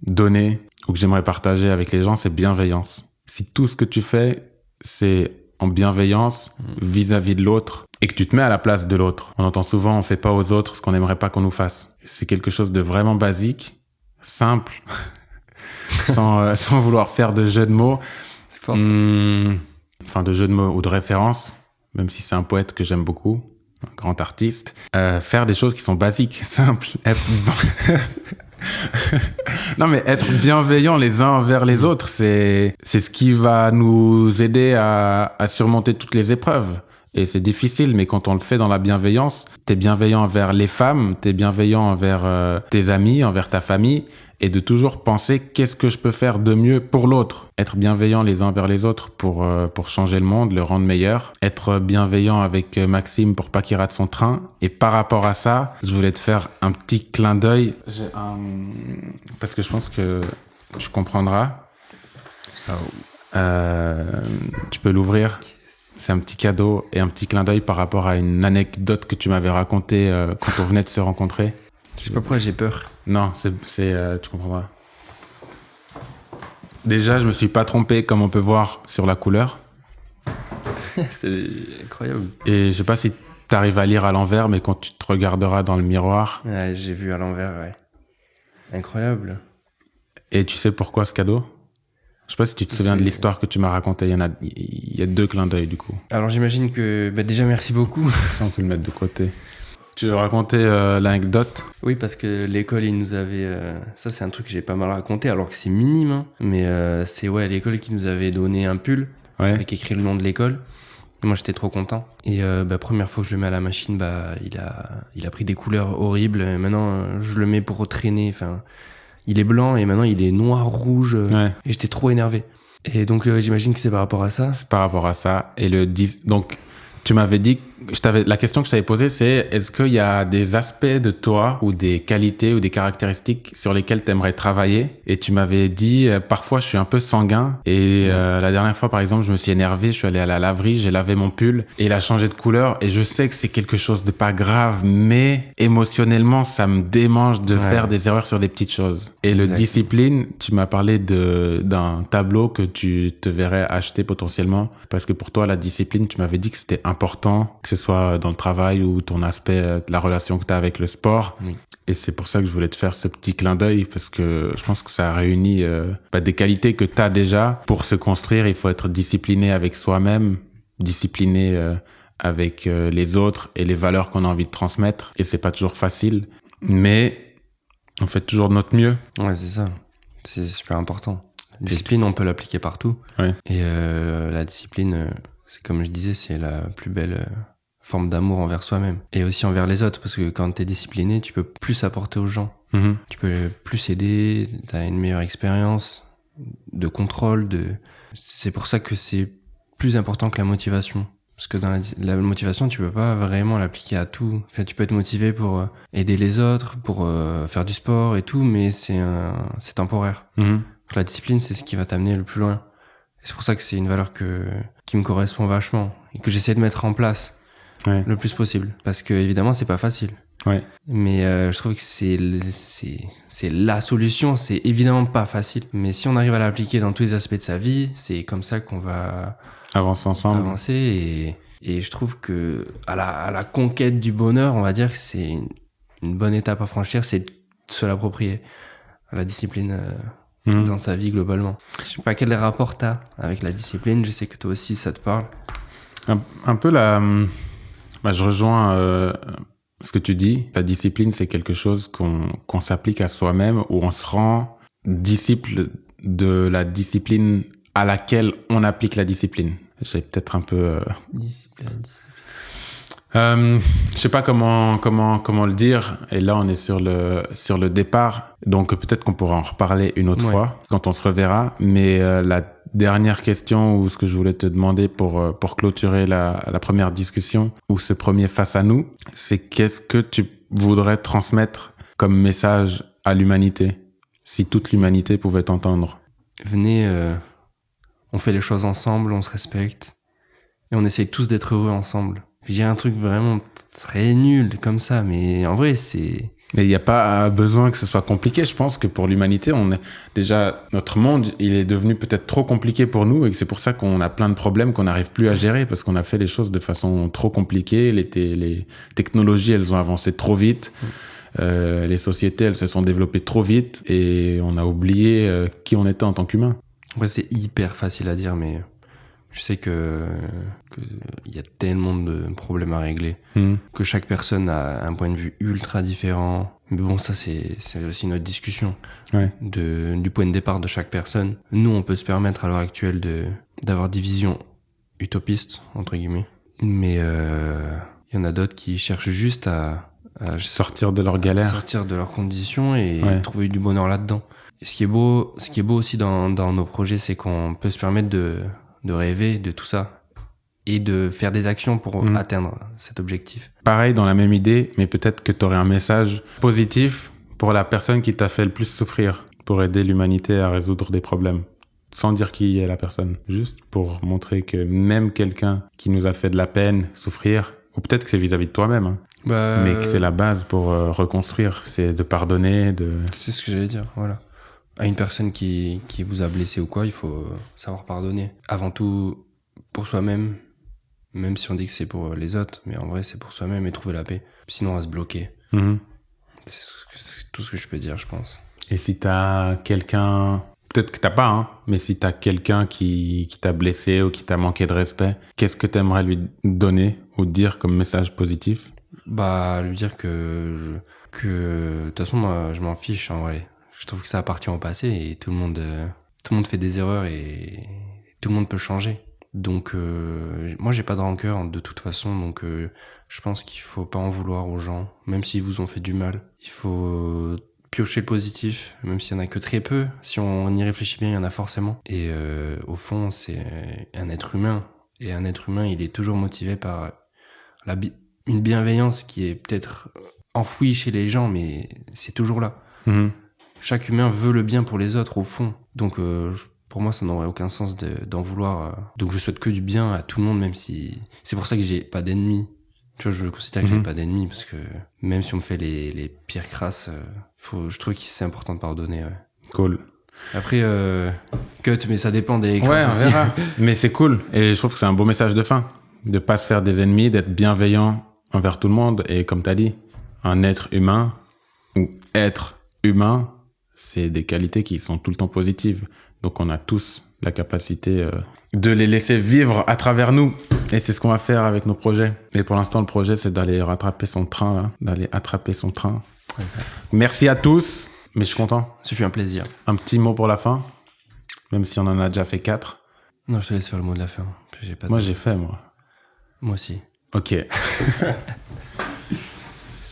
donner ou que j'aimerais partager avec les gens, c'est bienveillance. Si tout ce que tu fais, c'est en bienveillance vis-à-vis de l'autre et que tu te mets à la place de l'autre. On entend souvent, on fait pas aux autres ce qu'on n'aimerait pas qu'on nous fasse. C'est quelque chose de vraiment basique, simple, sans vouloir faire de jeu de mots. C'est fort. De jeu de mots ou de référence, même si c'est un poète que j'aime beaucoup, un grand artiste. Faire des choses qui sont basiques, simples. Non, mais être bienveillant les uns envers les autres, c'est ce qui va nous aider à surmonter toutes les épreuves. Et c'est difficile, mais quand on le fait dans la bienveillance, t'es bienveillant envers les femmes, t'es bienveillant envers tes amis, envers ta famille, et de toujours penser qu'est-ce que je peux faire de mieux pour l'autre. Être bienveillant les uns envers les autres pour changer le monde, le rendre meilleur. Être bienveillant avec Maxime pour pas qu'il rate son train. Et par rapport à ça, je voulais te faire un petit clin d'œil. Parce que je pense que tu comprendras. Tu peux l'ouvrir. C'est un petit cadeau et un petit clin d'œil par rapport à une anecdote que tu m'avais racontée quand on venait de se rencontrer. Je sais pas pourquoi j'ai peur. Non, tu comprendras. Déjà, je me suis pas trompé comme on peut voir sur la couleur. C'est incroyable. Et je sais pas si t'arrives à lire à l'envers, mais quand tu te regarderas dans le miroir. Ouais, j'ai vu à l'envers, ouais. Incroyable. Et tu sais pourquoi ce cadeau ? Je sais pas si tu te souviens de l'histoire que tu m'as racontée. Il y a 2 clins d'œil, du coup. Alors, j'imagine que... déjà, merci beaucoup. Ça, on peut le mettre de côté. Tu veux raconter l'anecdote ? Oui, parce que l'école, ils nous avaient... Ça, c'est un truc que j'ai pas mal raconté, alors que c'est minime. Hein. Mais c'est l'école qui nous avait donné un pull avec écrit le nom de l'école. Et moi, j'étais trop content. Et première fois que je le mets à la machine, il a pris des couleurs horribles. Et maintenant, je le mets pour traîner. Enfin, il est blanc et maintenant, il est noir, rouge. Et j'étais trop énervé. Et donc, j'imagine que c'est par rapport à ça. C'est par rapport à ça. Et donc... Tu m'avais dit la question que je t'avais posée, c'est est-ce qu'il y a des aspects de toi ou des qualités ou des caractéristiques sur lesquelles tu aimerais travailler? Et tu m'avais dit, parfois je suis un peu sanguin. Et la dernière fois, par exemple, je me suis énervé, je suis allé à la laverie, j'ai lavé mon pull et il a changé de couleur. Et je sais que c'est quelque chose de pas grave, mais émotionnellement, ça me démange de faire des erreurs sur des petites choses. Et le discipline, tu m'as parlé d'un tableau que tu te verrais acheter potentiellement. Parce que pour toi, la discipline, tu m'avais dit que c'était important, que ce soit dans le travail ou ton aspect de la relation que tu as avec le sport. Oui. Et c'est pour ça que je voulais te faire ce petit clin d'œil, parce que je pense que ça réunit des qualités que tu as déjà. Pour se construire, il faut être discipliné avec soi-même, discipliné avec les autres et les valeurs qu'on a envie de transmettre. Et c'est pas toujours facile, mais on fait toujours de notre mieux. Ouais, c'est ça. C'est super important. La discipline, on peut l'appliquer partout. Ouais. Et la discipline, c'est comme je disais, c'est la plus belle forme d'amour envers soi-même. Et aussi envers les autres, parce que quand t'es discipliné, tu peux plus apporter aux gens. Mm-hmm. Tu peux plus aider, t'as une meilleure expérience de contrôle. C'est pour ça que c'est plus important que la motivation. Parce que dans la motivation, tu peux pas vraiment l'appliquer à tout. Enfin, tu peux être motivé pour aider les autres, pour faire du sport et tout, mais c'est temporaire. Mm-hmm. La discipline, c'est ce qui va t'amener le plus loin. Et c'est pour ça que c'est une valeur qui me correspond vachement et que j'essaie de mettre en place le plus possible. Parce que évidemment, c'est pas facile. Ouais. Mais je trouve que c'est la solution. C'est évidemment pas facile. Mais si on arrive à l'appliquer dans tous les aspects de sa vie, c'est comme ça qu'on va avancer ensemble. Et je trouve que à la conquête du bonheur, on va dire que c'est une bonne étape à franchir, c'est de se l'approprier. La discipline dans sa vie globalement. Je sais pas quel rapport t'as avec la discipline, je sais que toi aussi ça te parle. Un peu je rejoins ce que tu dis. La discipline, c'est quelque chose qu'on s'applique à soi-même, où on se rend disciple de la discipline à laquelle on applique la discipline. J'ai peut-être un peu... Discipline. Je sais pas comment le dire. Et là, on est sur le départ. Donc, peut-être qu'on pourra en reparler une autre fois quand on se reverra. Mais la dernière question ou ce que je voulais te demander pour clôturer la première discussion ou ce premier face à nous, c'est qu'est-ce que tu voudrais transmettre comme message à l'humanité si toute l'humanité pouvait t'entendre? Venez, on fait les choses ensemble, on se respecte et on essaye tous d'être heureux ensemble. J'ai un truc vraiment très nul comme ça, mais en vrai, c'est... Mais il n'y a pas besoin que ce soit compliqué. Je pense que pour l'humanité, notre monde, il est devenu peut-être trop compliqué pour nous et que c'est pour ça qu'on a plein de problèmes qu'on n'arrive plus à gérer parce qu'on a fait les choses de façon trop compliquée. Les technologies, elles ont avancé trop vite. Les sociétés, elles se sont développées trop vite et on a oublié qui on était en tant qu'humain. Ouais, c'est hyper facile à dire, mais... Je sais que y a tellement de problèmes à régler, que chaque personne a un point de vue ultra différent. Mais bon, ça, c'est aussi notre discussion du point de départ de chaque personne. Nous, on peut se permettre à l'heure actuelle d'avoir des visions utopistes, entre guillemets. Mais y en a d'autres qui cherchent juste à sortir de leur galère, sortir de leurs conditions et trouver du bonheur là-dedans. Et ce qui est beau aussi dans nos projets, c'est qu'on peut se permettre de rêver de tout ça et de faire des actions pour atteindre cet objectif. Pareil, dans la même idée, mais peut-être que tu aurais un message positif pour la personne qui t'a fait le plus souffrir, pour aider l'humanité à résoudre des problèmes, sans dire qui est la personne, juste pour montrer que même quelqu'un qui nous a fait de la peine souffrir, ou peut-être que c'est vis-à-vis de toi-même, mais que c'est la base pour reconstruire, c'est de pardonner, C'est ce que j'allais dire, voilà. À une personne qui vous a blessé ou quoi, il faut savoir pardonner. Avant tout, pour soi-même, même si on dit que c'est pour les autres, mais en vrai, c'est pour soi-même et trouver la paix. Sinon, on va se bloquer. C'est tout ce que je peux dire, je pense. Et si t'as quelqu'un, peut-être que t'as pas, mais si t'as quelqu'un qui t'a blessé ou qui t'a manqué de respect, qu'est-ce que t'aimerais lui donner ou dire comme message positif? Lui dire que de toute façon, moi, je m'en fiche, en vrai. Je trouve que ça appartient au passé et tout le monde fait des erreurs et tout le monde peut changer. Donc, moi, j'ai pas de rancœur de toute façon. Donc, je pense qu'il faut pas en vouloir aux gens, même s'ils vous ont fait du mal. Il faut piocher le positif, même s'il y en a que très peu. Si on y réfléchit bien, il y en a forcément. Et au fond, c'est un être humain. Et un être humain, il est toujours motivé par une bienveillance qui est peut-être enfouie chez les gens, mais c'est toujours là. Chaque humain veut le bien pour les autres, au fond. Donc, pour moi, ça n'aurait aucun sens d'en vouloir. Donc, je souhaite que du bien à tout le monde, même si... C'est pour ça que j'ai pas d'ennemis. Tu vois, je considère que j'ai pas d'ennemis, parce que même si on me fait les pires crasses, je trouve que c'est important de pardonner. Ouais. Cool. Après, cut, mais ça dépend des crasses. Ouais, on aussi. verra. Mais c'est cool. Et je trouve que c'est un beau message de fin. De pas se faire des ennemis, d'être bienveillant envers tout le monde. Et comme t'as dit, un être humain ou être humain, c'est des qualités qui sont tout le temps positives. Donc on a tous la capacité de les laisser vivre à travers nous. Et c'est ce qu'on va faire avec nos projets. Et pour l'instant, le projet, c'est d'aller rattraper son train, là. D'aller attraper son train. Ouais, Merci à tous. Mais je suis content. Ça fait un plaisir. Un petit mot pour la fin. Même si on en a déjà fait 4. Non, je te laisse faire le mot de la fin. Moi, j'ai fait, moi. Moi aussi. Ok.